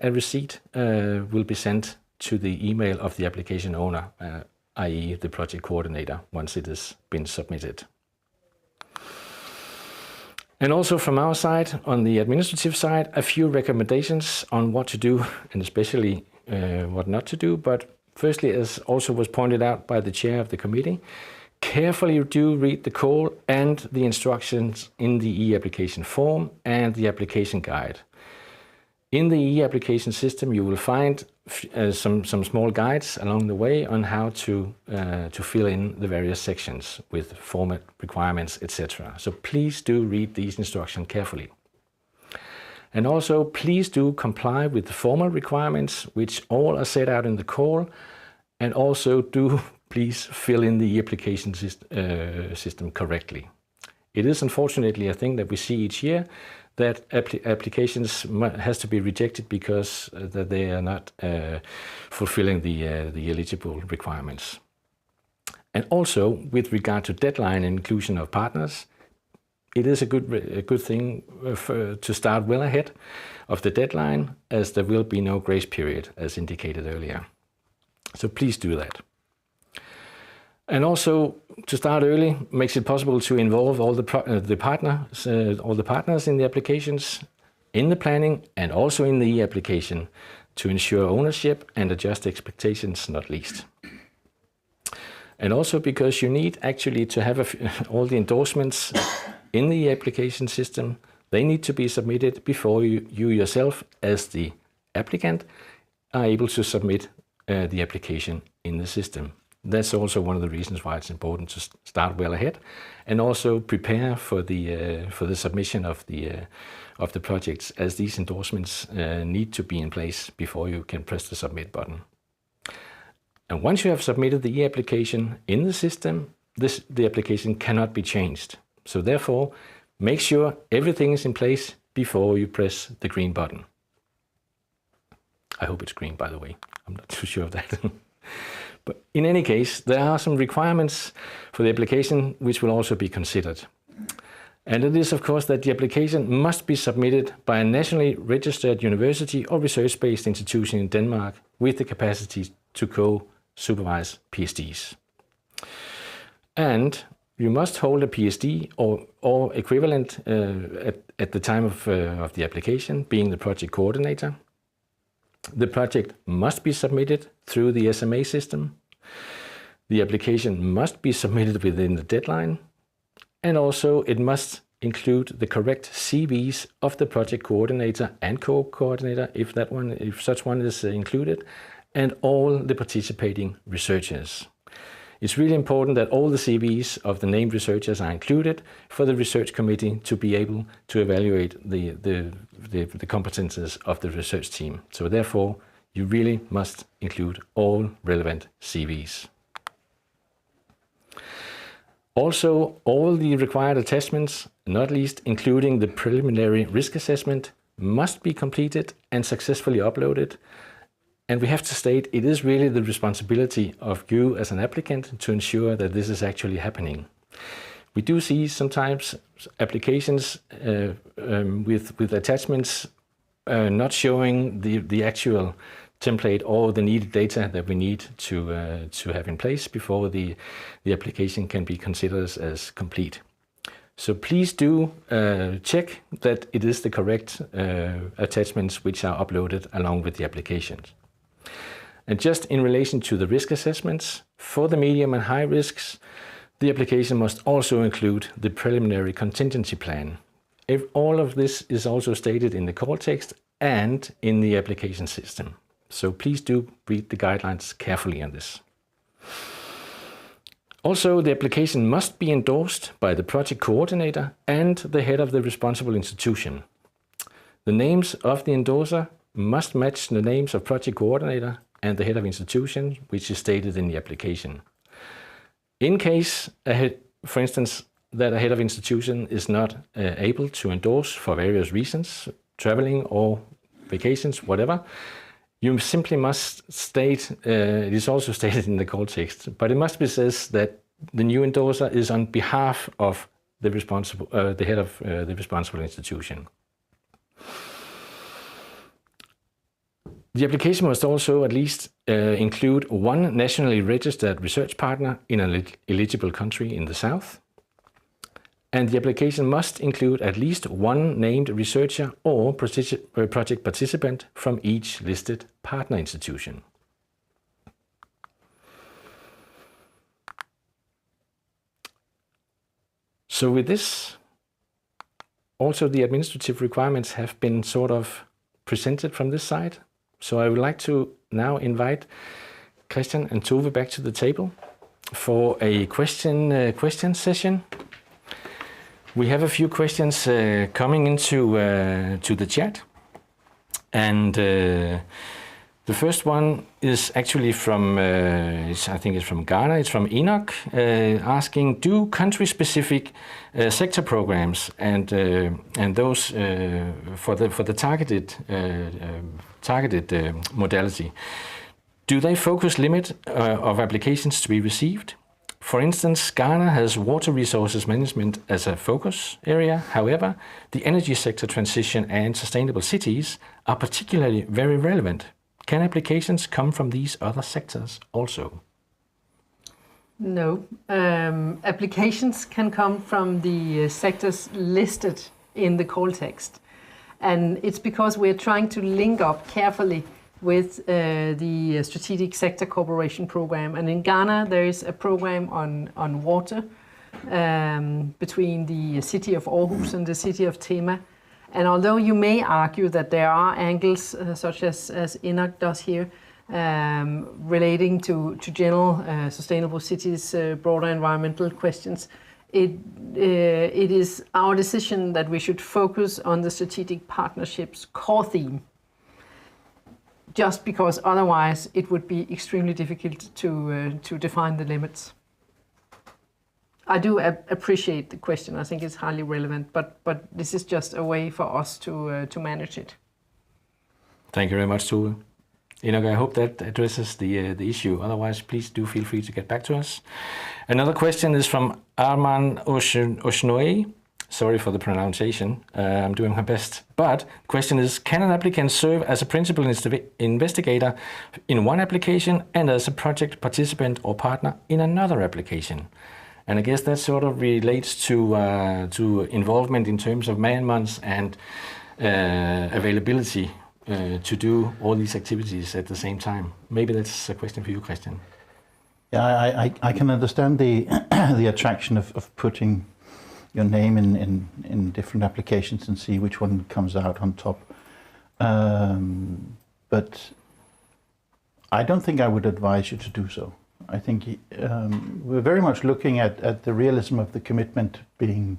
a receipt will be sent to the email of the application owner, i.e. the project coordinator, once it has been submitted. And also from our side, on the administrative side, a few recommendations on what to do and especially what not to do. But firstly, as also was pointed out by the chair of the committee, carefully do read the call and the instructions in the e-application form and the application guide. In the e-application system, you will find some small guides along the way on how to fill in the various sections with format requirements, etc. So please do read these instructions carefully. And also, please do comply with the formal requirements, which all are set out in the call, and also do please fill in the e-application system correctly. It is unfortunately a thing that we see each year, that applications has to be rejected because that they are not fulfilling the eligible requirements. And also, with regard to deadline and inclusion of partners, it is a good thing to start well ahead of the deadline, as there will be no grace period, as indicated earlier. So please do that. And also, to start early makes it possible to involve all the partners in the applications, in the planning, and also in the e-application, to ensure ownership and adjust expectations, not least. And also because you need actually to have all the endorsements in the e-application system. They need to be submitted before you yourself, as the applicant, are able to submit the application in the system. That's also one of the reasons why it's important to start well ahead, and also prepare for the submission of the projects, as these endorsements need to be in place before you can press the submit button. And once you have submitted the e-application in the system, the application cannot be changed. So therefore, make sure everything is in place before you press the green button. I hope it's green, by the way. I'm not too sure of that. But in any case, there are some requirements for the application which will also be considered. And it is, of course, that the application must be submitted by a nationally registered university or research-based institution in Denmark with the capacity to co-supervise PhDs. And you must hold a PhD or equivalent at the time of the application, being the project coordinator. The project must be submitted through the SMA system. The application must be submitted within the deadline. And also it must include the correct CVs of the project coordinator and co-coordinator, if such one is included, and all the participating researchers. It's really important that all the CVs of the named researchers are included for the research committee to be able to evaluate the competences of the research team. So therefore, you really must include all relevant CVs. Also, all the required attachments, not least including the preliminary risk assessment, must be completed and successfully uploaded. And we have to state it is really the responsibility of you as an applicant to ensure that this is actually happening. We do see sometimes applications with attachments not showing the actual template or the needed data that we need to have in place before the application can be considered as complete. So please do check that it is the correct attachments which are uploaded along with the applications. And just in relation to the risk assessments, for the medium and high risks, the application must also include the preliminary contingency plan. If all of this is also stated in the call text and in the application system. So please do read the guidelines carefully on this. Also, the application must be endorsed by the project coordinator and the head of the responsible institution. The names of the endorser must match the names of project coordinator and the head of institution, which is stated in the application. In case, for instance, that a head of institution is not able to endorse for various reasons, traveling or vacations, whatever, you simply must state, it is also stated in the call text, but it must be said that the new endorser is on behalf of the head of the responsible institution. The application must also at least include one nationally registered research partner in an eligible country in the south. And the application must include at least one named researcher or project participant from each listed partner institution. So with this, also the administrative requirements have been sort of presented from this side. So I would like to now invite Christian and Tove back to the table for a question session. We have a few questions coming into to the chat, and the first one is actually from I think it's from Ghana. It's from Enoch, asking: do country-specific sector programs and those for the targeted modality, do they focus limit of applications to be received? For instance, Ghana has water resources management as a focus area. However, the energy sector transition and sustainable cities are particularly very relevant. Can applications come from these other sectors also? No. Applications can come from the sectors listed in the call text. And it's because we're trying to link up carefully with the Strategic Sector Cooperation Program. And in Ghana, there is a program on water between the city of Aarhus and the city of Tema. And although you may argue that there are angles, such as Enoch does here, relating to general sustainable cities, broader environmental questions, it is our decision that we should focus on the strategic partnerships core theme, just because otherwise it would be extremely difficult to define the limits. I do appreciate the question. I think it's highly relevant, but this is just a way for us to manage it. Thank you very much, Tove. Enoch, I hope that addresses the issue. Otherwise, please do feel free to get back to us. Another question is from Arne Oshnoe. Sorry for the pronunciation. I'm doing my best. But the question is, can an applicant serve as a principal investigator in one application and as a project participant or partner in another application? And I guess that sort of relates to involvement in terms of man-months and availability to do all these activities at the same time. Maybe that's a question for you, Christian. Yeah, I can understand the the attraction of putting your name in different applications and see which one comes out on top. But I don't think I would advise you to do so. I think we're very much looking at the realism of the commitment being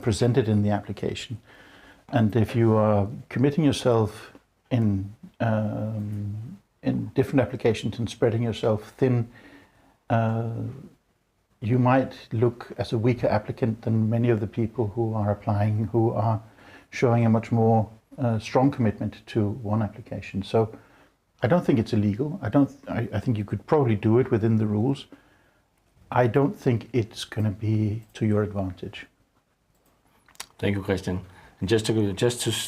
presented in the application. And if you are committing yourself in different applications and spreading yourself thin, you might look as a weaker applicant than many of the people who are applying, who are showing a much more strong commitment to one application. So I don't think it's illegal. I think you could probably do it within the rules. I don't think it's going to be to your advantage. Thank you, Christian. And just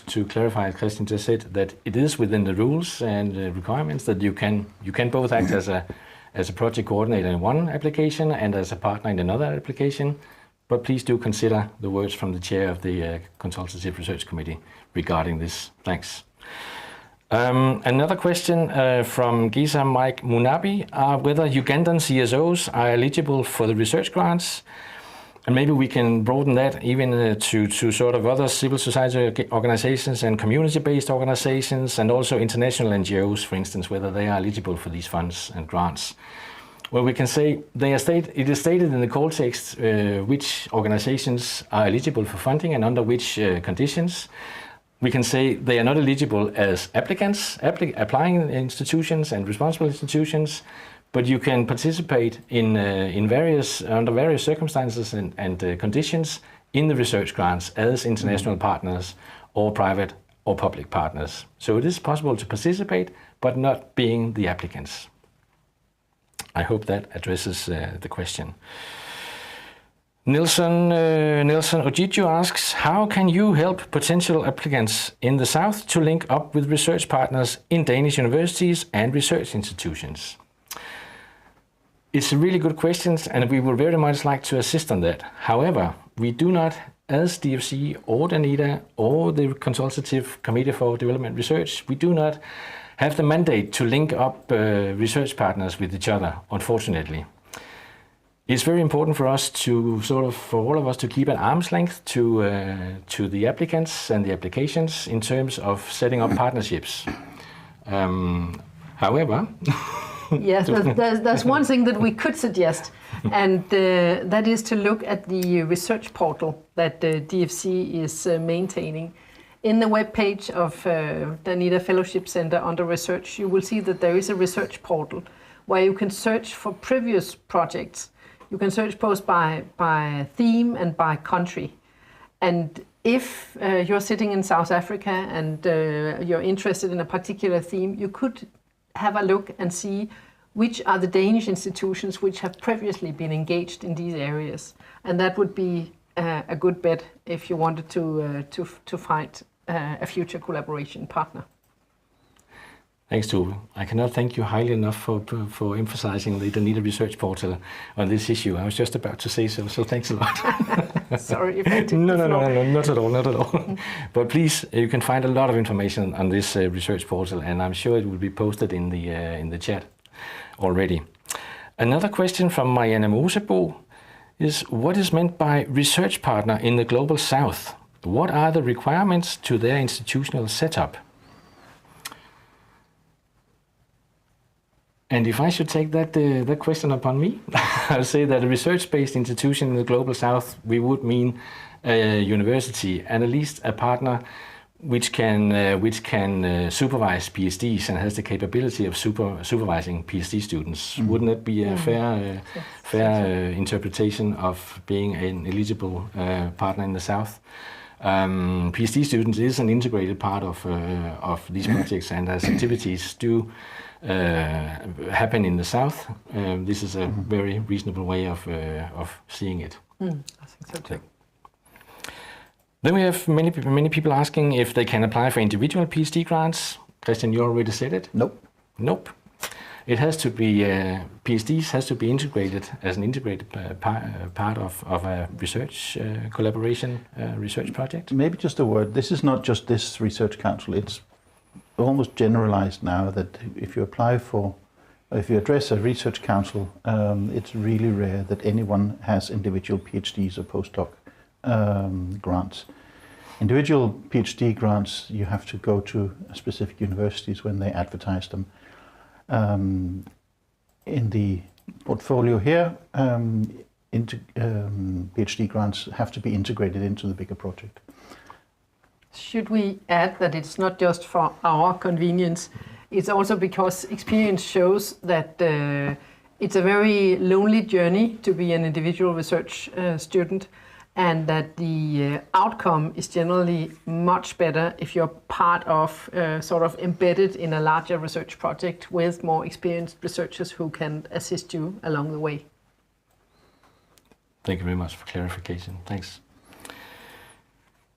to clarify, Christian just said that it is within the rules and requirements that you can both act as a project coordinator in one application and as a partner in another application. But please do consider the words from the chair of the Consultative Research Committee regarding this. Thanks. Another question from Gisa Mike Munabi are whether Ugandan CSOs are eligible for the research grants. And maybe we can broaden that even to sort of other civil society organizations and community-based organizations and also international NGOs, for instance, whether they are eligible for these funds and grants. Well, we can say it is stated in the call text which organizations are eligible for funding and under which conditions. We can say they are not eligible as applicants, applying institutions and responsible institutions, but you can participate under various circumstances and conditions in the research grants as international partners or private or public partners. So it is possible to participate, but not being the applicants. I hope that addresses the question. Nelson Ojijo asks, how can you help potential applicants in the South to link up with research partners in Danish universities and research institutions? It's a really good question, and we would very much like to assist on that. However, we do not, as DFC or Danida or the Consultative Committee for Development Research, we do not have the mandate to link up research partners with each other, unfortunately. It's very important for us to for all of us to keep an arm's length to the applicants and the applications in terms of setting up partnerships. However, yes, there's one thing that we could suggest, and that is to look at the research portal that DFC is maintaining. In the webpage of Danida Fellowship Center under research, you will see that there is a research portal where you can search for previous projects. You can search both by theme and by country. And if you're sitting in South Africa and you're interested in a particular theme, you could have a look and see which are the Danish institutions which have previously been engaged in these areas. And that would be a good bet if you wanted to find a future collaboration partner. Thanks, Tove. I cannot thank you highly enough for emphasizing the Danida Research Portal on this issue. I was just about to say so thanks a lot. Sorry if I took No, not at all. But please, you can find a lot of information on this research portal, and I'm sure it will be posted in the chat already. Another question from Marianne Mosebo is, what is meant by research partner in the Global South? What are the requirements to their institutional setup? And if I should take that question upon me, I'll say that a research-based institution in the Global South, we would mean a university and at least a partner which can supervise PhDs and has the capability of supervising PhD students. Mm. Wouldn't that be a fair interpretation of being an eligible partner in the South? PhD students is an integrated part of these projects, and as activities do happen in the South, this is a very reasonable way of seeing it. I think so too. Then we have many people asking if they can apply for individual PhD grants. Christian, you already said it. Nope. It has to be PhDs has to be integrated as an integrated part of a research collaboration research project. Maybe just a word. This is not just this research council. It's almost generalized now that if you address a research council, it's really rare that anyone has individual PhDs or postdoc grants. Individual PhD grants, you have to go to specific universities when they advertise them. In the portfolio here, PhD grants have to be integrated into the bigger project. Should we add that it's not just for our convenience, it's also because experience shows that it's a very lonely journey to be an individual research student, and that the outcome is generally much better if you're part of, sort of embedded in a larger research project with more experienced researchers who can assist you along the way. Thank you very much for clarification. Thanks.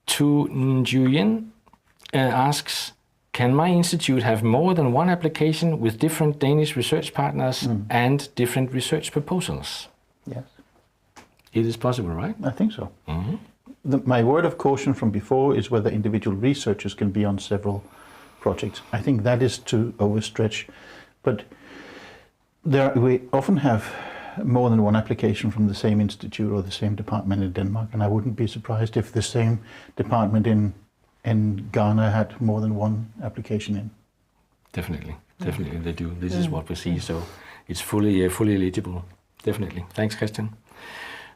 Tu Nguyen asks, can my institute have more than one application with different Danish research partners and different research proposals? Yes. It is possible, right? I think so. My word of caution from before is whether individual researchers can be on several projects. I think that is to overstretch, but we often have more than one application from the same institute or the same department in Denmark, and I wouldn't be surprised if the same department in Ghana had more than one application in. Definitely they do. This is what we see, so it's fully eligible. Definitely. Thanks, Christian.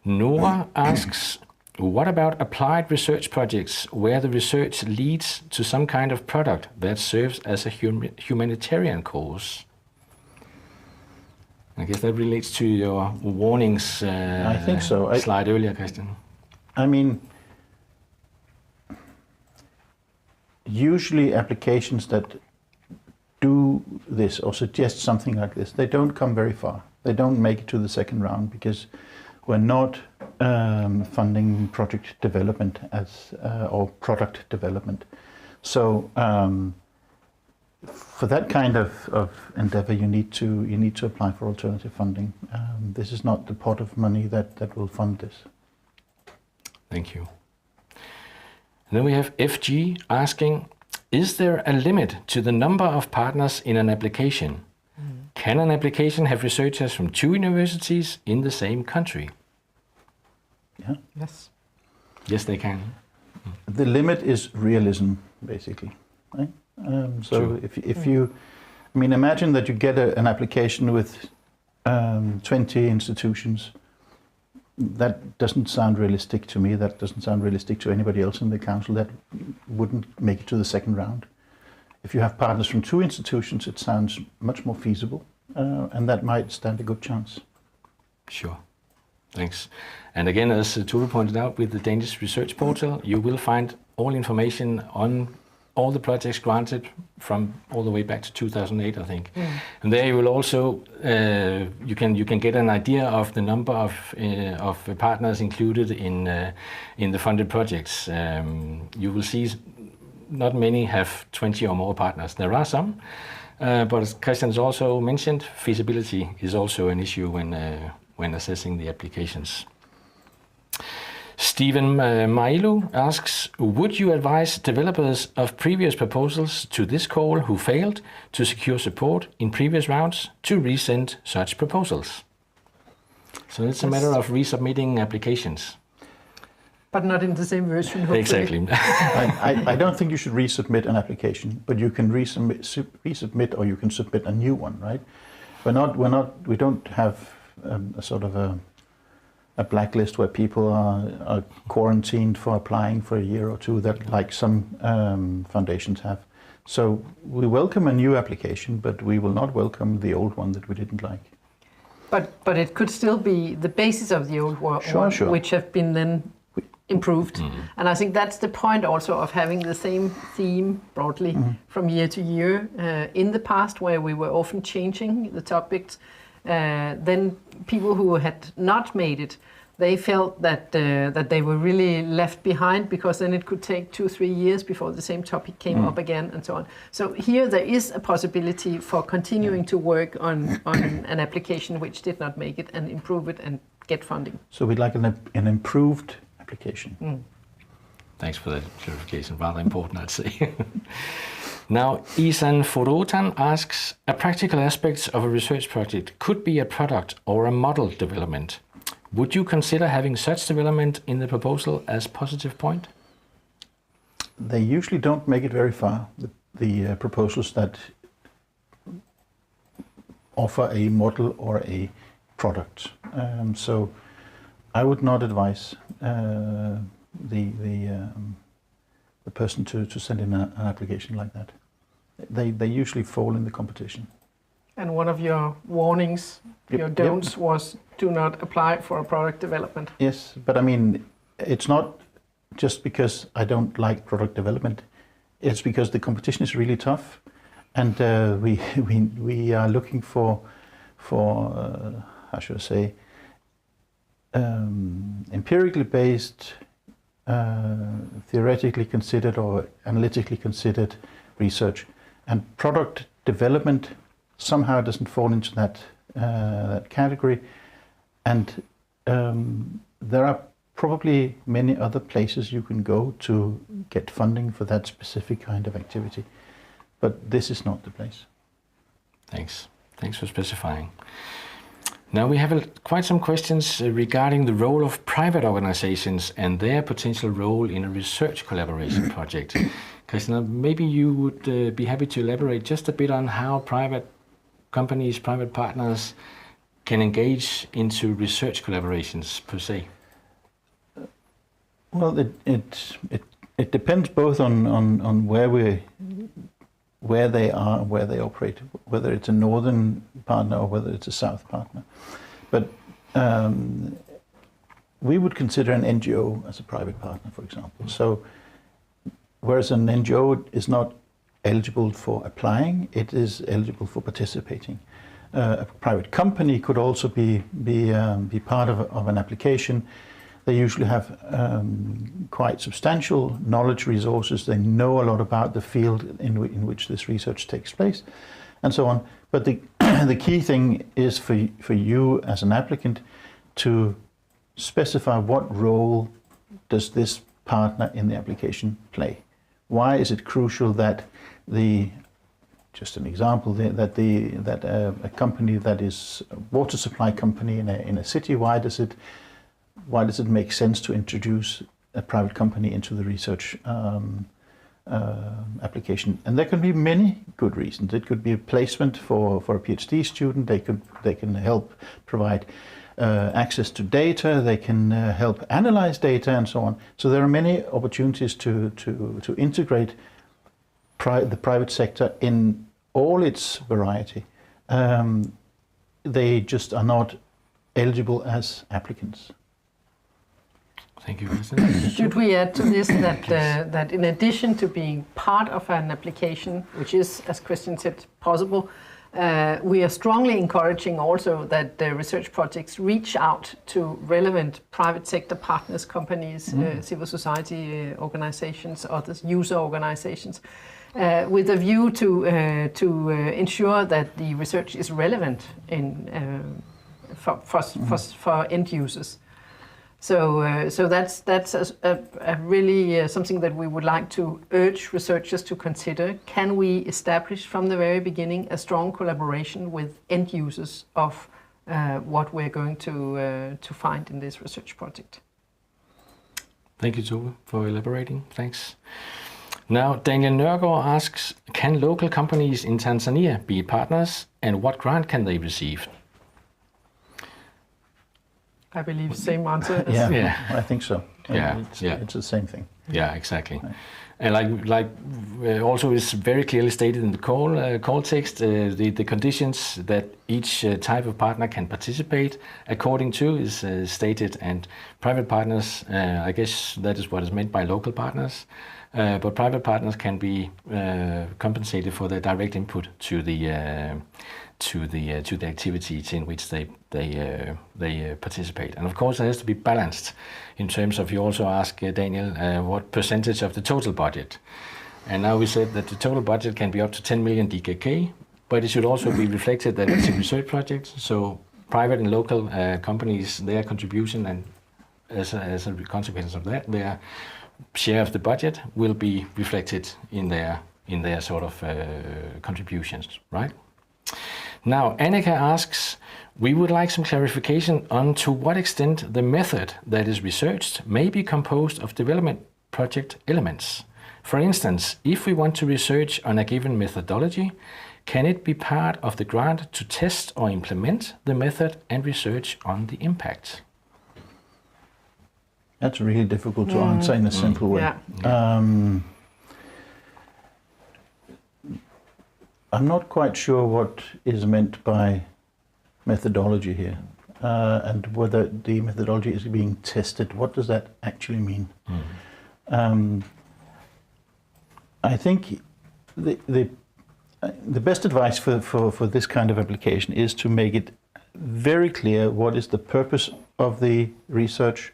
Nora asks, what about applied research projects where the research leads to some kind of product that serves as a humanitarian cause? I guess that relates to your warnings I think so. Slide earlier, Christian. I mean, usually applications that do this or suggest something like this, they don't come very far. They don't make it to the second round because we're not funding project development or product development. So for that kind of endeavor, you need to apply for alternative funding. This is not the pot of money that will fund this. Thank you. And then we have FG asking, is there a limit to the number of partners in an application? Can an application have researchers from 2 universities in the same country? Yeah. Yes. Yes, they can. The limit is realism, basically. Right? So if you, I mean, imagine that you get an application with 20 institutions. That doesn't sound realistic to me. That doesn't sound realistic to anybody else in the council. That wouldn't make it to the second round. If you have partners from 2 institutions, it sounds much more feasible, and that might stand a good chance. Sure. Thanks. And again, as Tove pointed out, with the Danish research portal, you will find all information on all the projects granted from all the way back to 2008, I think. And there you will also you can get an idea of the number of partners included in the funded projects. You will see not many have 20 or more partners. There are some, but as Christian has also mentioned, feasibility is also an issue when assessing the applications. Stephen Mailu asks, would you advise developers of previous proposals to this call who failed to secure support in previous rounds to resend such proposals? So it's a matter of resubmitting applications. But not in the same version, hopefully. Exactly. I don't think you should resubmit an application, but you can resubmit or you can submit a new one, right? We don't have a sort of a blacklist where people are quarantined for applying for a year or two, that like some foundations have. So we welcome a new application, but we will not welcome the old one that we didn't like. But it could still be the basis of the old one, sure. which have been then improved. And I think that's the point also of having the same theme broadly from year to year. In the past, where we were often changing the topics, then people who had not made it, they felt that they were really left behind, because then it could take 2-3 years before the same topic came up again and so on. So here there is a possibility for continuing to work on an application which did not make it and improve it and get funding. So we'd like an improved application. Thanks for that clarification. Rather important, I'd say. Now, Isan Forotan asks, a practical aspect of a research project could be a product or a model development. Would you consider having such development in the proposal as positive point? They usually don't make it very far, the proposals that offer a model or a product. So I would not advise the person to send in an application like that. They usually fall in the competition. And one of your warnings, your don'ts, was do not apply for a product development. Yes, but I mean, it's not just because I don't like product development. It's because the competition is really tough, and we are looking for how should I say, empirically based, theoretically considered or analytically considered research, and product development somehow doesn't fall into that category, and there are probably many other places you can go to get funding for that specific kind of activity, but this is not the place. Thanks for specifying. Now we have quite some questions regarding the role of private organizations and their potential role in a research collaboration project. Christian, maybe you would be happy to elaborate just a bit on how private companies, private partners can engage into research collaborations per se. Well, it depends both on where they are, where they operate, whether it's a northern partner or whether it's a south partner. But we would consider an NGO as a private partner, for example. So whereas an NGO is not eligible for applying, it is eligible for participating. A private company could also be part of an application. They usually have quite substantial knowledge resources. They know a lot about the field in which this research takes place, and so on. But the key thing is for you as an applicant to specify what role does this partner in the application play. Why is it crucial that just an example, that a company that is a water supply company in a city, why does it make sense to introduce a private company into the research application? And there can be many good reasons. It could be a placement for a PhD student. They can help provide access to data. They can help analyze data and so on. So there are many opportunities to integrate the private sector in all its variety. They just are not eligible as applicants. Thank you, Christian. Should we add to this that in addition to being part of an application, which is, as Christian said, possible, we are strongly encouraging also that the research projects reach out to relevant private sector partners, companies, civil society organizations, others, user organizations, with a view to ensure that the research is relevant for end users. So that's a really something that we would like to urge researchers to consider. Can we establish from the very beginning a strong collaboration with end users of what we're going to find in this research project? Thank you, Tove, for elaborating. Thanks. Now, Daniel Nørgaard asks, can local companies in Tanzania be partners, and what grant can they receive? I believe same answer. Yeah, I think so. It's the same thing. Yeah, exactly. Right. And like also is very clearly stated in the call text, the conditions that each type of partner can participate according to is stated, and private partners, I guess that is what is meant by local partners, but private partners can be compensated for their direct input to the activities in which they participate. And of course, it has to be balanced in terms of, you also ask Daniel, what percentage of the total budget. And now we said that the total budget can be up to 10 million DKK, but it should also be reflected that it's a research project. So private and local companies, their contribution, and as a consequence of that, their share of the budget will be reflected in their sort of contributions, right? Now, Annika asks, we would like some clarification on to what extent the method that is researched may be composed of development project elements. For instance, if we want to research on a given methodology, can it be part of the grant to test or implement the method and research on the impact? That's really difficult to answer in a simple way. Yeah. I'm not quite sure what is meant by methodology here, and whether the methodology is being tested. What does that actually mean? I think the best advice for this kind of application is to make it very clear what is the purpose of the research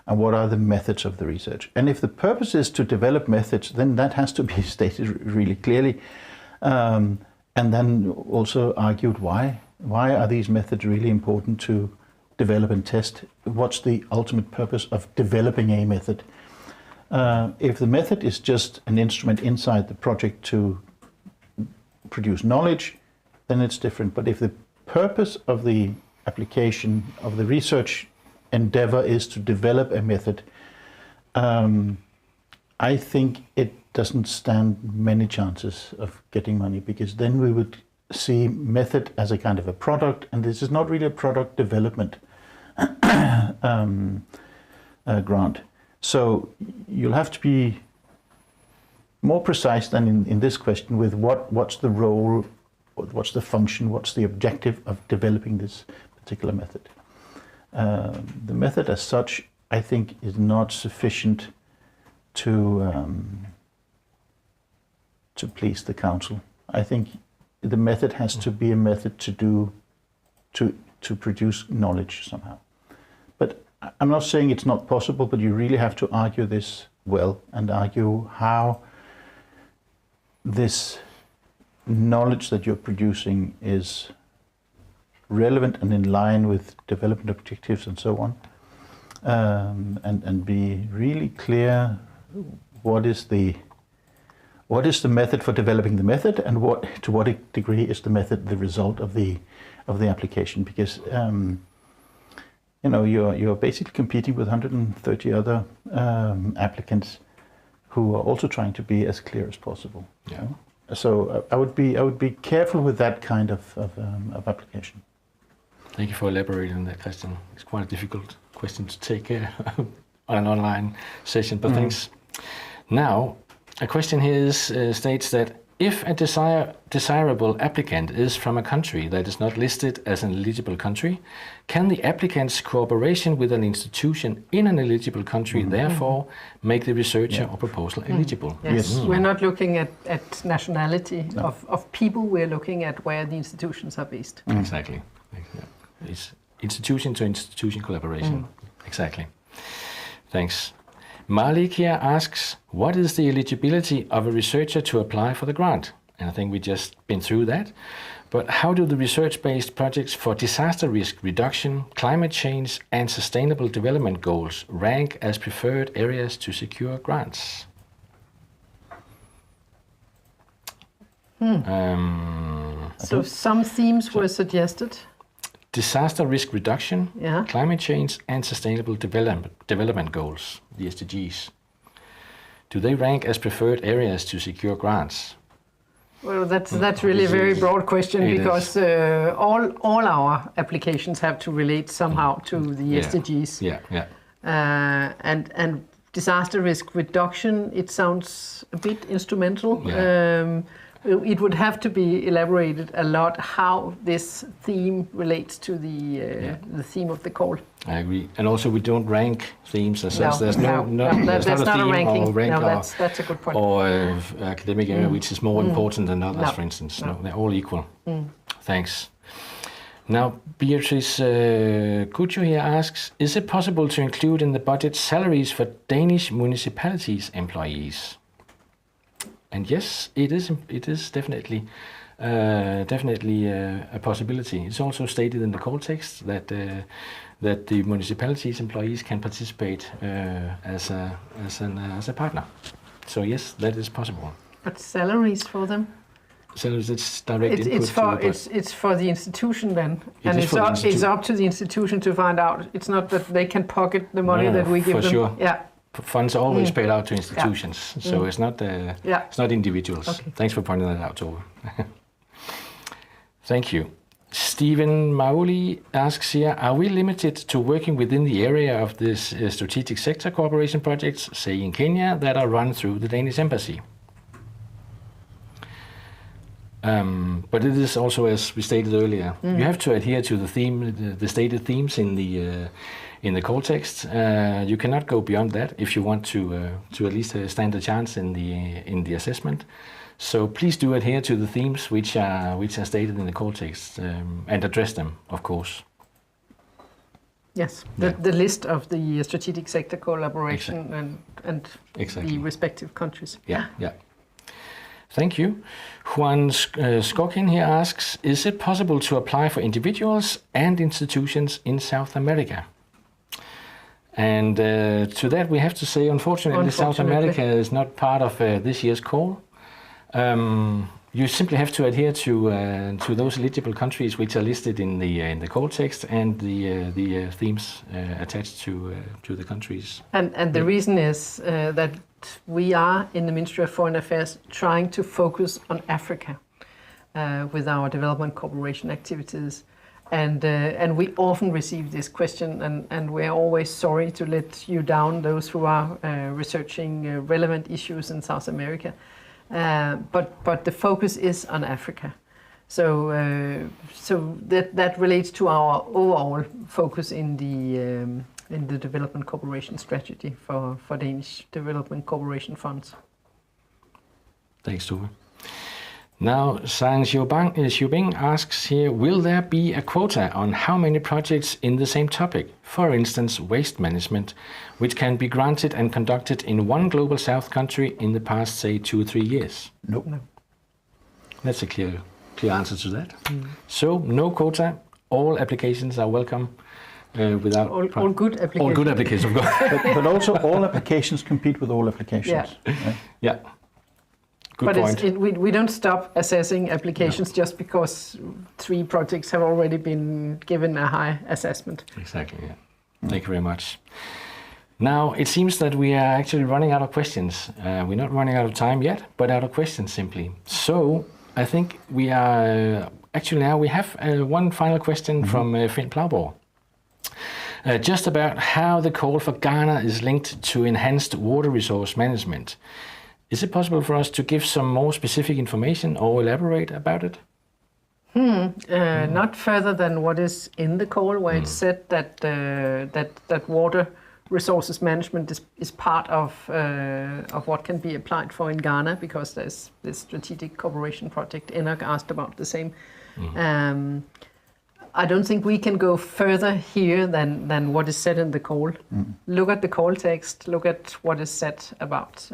and what are the methods of the research. And if the purpose is to develop methods, then that has to be stated really clearly, and then also argued why. Why are these methods really important to develop and test? What's the ultimate purpose of developing a method? If the method is just an instrument inside the project to produce knowledge, then it's different. But if the purpose of the application of the research endeavor is to develop a method, I think it doesn't stand many chances of getting money, because then we would see method as a kind of a product, and this is not really a product development grant. So you'll have to be more precise than in this question with what's the role, what's the function, what's the objective of developing this particular method. The method as such, I think, is not sufficient to please the council. I think the method has to be a method to produce knowledge somehow. But I'm not saying it's not possible, but you really have to argue this well and argue how this knowledge that you're producing is relevant and in line with development objectives and so on, and be really clear what is the method for developing the method, and to what degree is the method the result of the application, because you're basically competing with 130 other applicants who are also trying to be as clear as possible. Yeah. So I would be careful with that kind of application. Thank you for elaborating on that, Christian. It's quite a difficult question to take on an online session, but thanks. Now, a question here states that if a desirable applicant is from a country that is not listed as an eligible country, can the applicant's cooperation with an institution in an eligible country therefore make the researcher or proposal eligible? Yes, we're not looking at nationality of people, we're looking at where the institutions are based. Exactly. It's institution to institution collaboration. Exactly. Thanks. Malik here asks, what is the eligibility of a researcher to apply for the grant? And I think we just been through that. But how do the research-based projects for disaster risk reduction, climate change, and sustainable development goals rank as preferred areas to secure grants? So some themes were suggested. Disaster risk reduction, climate change, and sustainable development goals, the SDGs. Do they rank as preferred areas to secure grants? Well, that's really a very broad question, because all our applications have to relate somehow to the SDGs. And disaster risk reduction, it sounds a bit instrumental. It would have to be elaborated a lot how this theme relates to the theme of the call. I agree. And also we don't rank themes as such. That's not a ranking. That's a good point. Or academic area which is more important than others, for instance. No, they're all equal. Thanks. Now, Beatrice Kucho here asks, is it possible to include in the budget salaries for Danish municipalities employees? And yes, it is definitely a possibility. It's also stated in the call text that the municipalities employees can participate as a partner. So yes, that is possible. But salaries for them? Salaries, it's direct input. It's for the institution then, and it's up to the institution to find out. It's not that they can pocket the money that we give them. For sure. Yeah. Funds are always paid out to institutions, so it's not individuals. Okay. Thanks for pointing that out, Tove. Thank you. Stephen Mauli asks here, are we limited to working within the area of this strategic sector cooperation projects, say in Kenya, that are run through the Danish embassy? But it is also, as we stated earlier, you have to adhere to the theme, the stated themes in the call text. You cannot go beyond that if you want to at least stand a chance in the assessment. So please do adhere to the themes which are stated in the call text and address them, of course. Yes, the list of the strategic sector collaboration and the respective countries. Yeah. Thank you. Juan Skokin here asks, is it possible to apply for individuals and institutions in South America? And to that we have to say, unfortunately, South America is not part of this year's call. You simply have to adhere to those eligible countries which are listed in the call text and the themes attached to the countries. And the reason is that we are in the Ministry of Foreign Affairs trying to focus on Africa with our development cooperation activities. And we often receive this question, and we're always sorry to let you down, those who are researching relevant issues in South America. But the focus is on Africa. So that relates to our overall focus in the development cooperation strategy for Danish development cooperation funds. Thanks, Tove. Now, Sang Xiubing asks here, will there be a quota on how many projects in the same topic, for instance, waste management, which can be granted and conducted in one Global South country in the past, say, 2 or 3 years? No. That's a clear answer to that. So, no quota, all applications are welcome. Without all good applications. All good applications, of course. but also all applications compete with all applications. Yeah. Right? Yeah. Good point. We don't stop assessing applications just because 3 projects have already been given a high assessment. Exactly, yeah. Thank you very much. Now, it seems that we are actually running out of questions. We're not running out of time yet, but out of questions simply. So, I think we are... actually now we have one final question from Finn Plauborg. Just about how the call for Ghana is linked to enhanced water resource management. Is it possible for us to give some more specific information or elaborate about it? Not further than what is in the call, where it's said that water resources management is part of what can be applied for in Ghana, because there's this strategic cooperation project. Enoch asked about the same. I don't think we can go further here than what is said in the call. Look at the call text, look at what is said about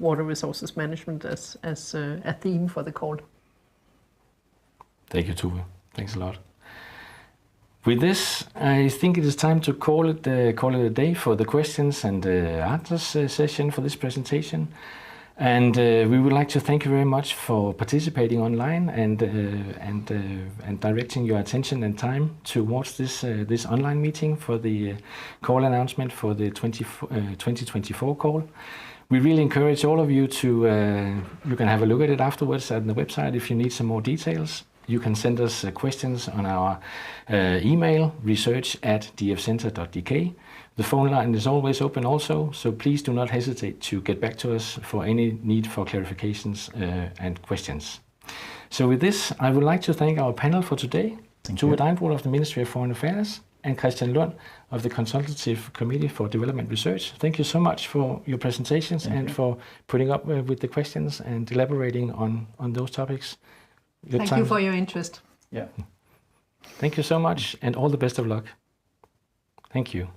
water resources management as a theme for the call. Thank you, Tove. Thanks a lot. With this, I think it is time to call it a day for the questions and answers session for this presentation. And we would like to thank you very much for participating online and directing your attention and time towards this online meeting for the call announcement for the 2024 call. We really encourage all of you to, you can have a look at it afterwards at the website if you need some more details. You can send us questions on our email, research@dfcenter.dk. The phone line is always open also, so please do not hesitate to get back to us for any need for clarifications and questions. So with this, I would like to thank our panel for today, Tove Degnbol of the Ministry of Foreign Affairs and Christian Lund of the Consultative Committee for Development Research. Thank you so much for your presentations and for putting up with the questions and elaborating on those topics. Thank you for your interest. Yeah. Thank you so much and all the best of luck. Thank you.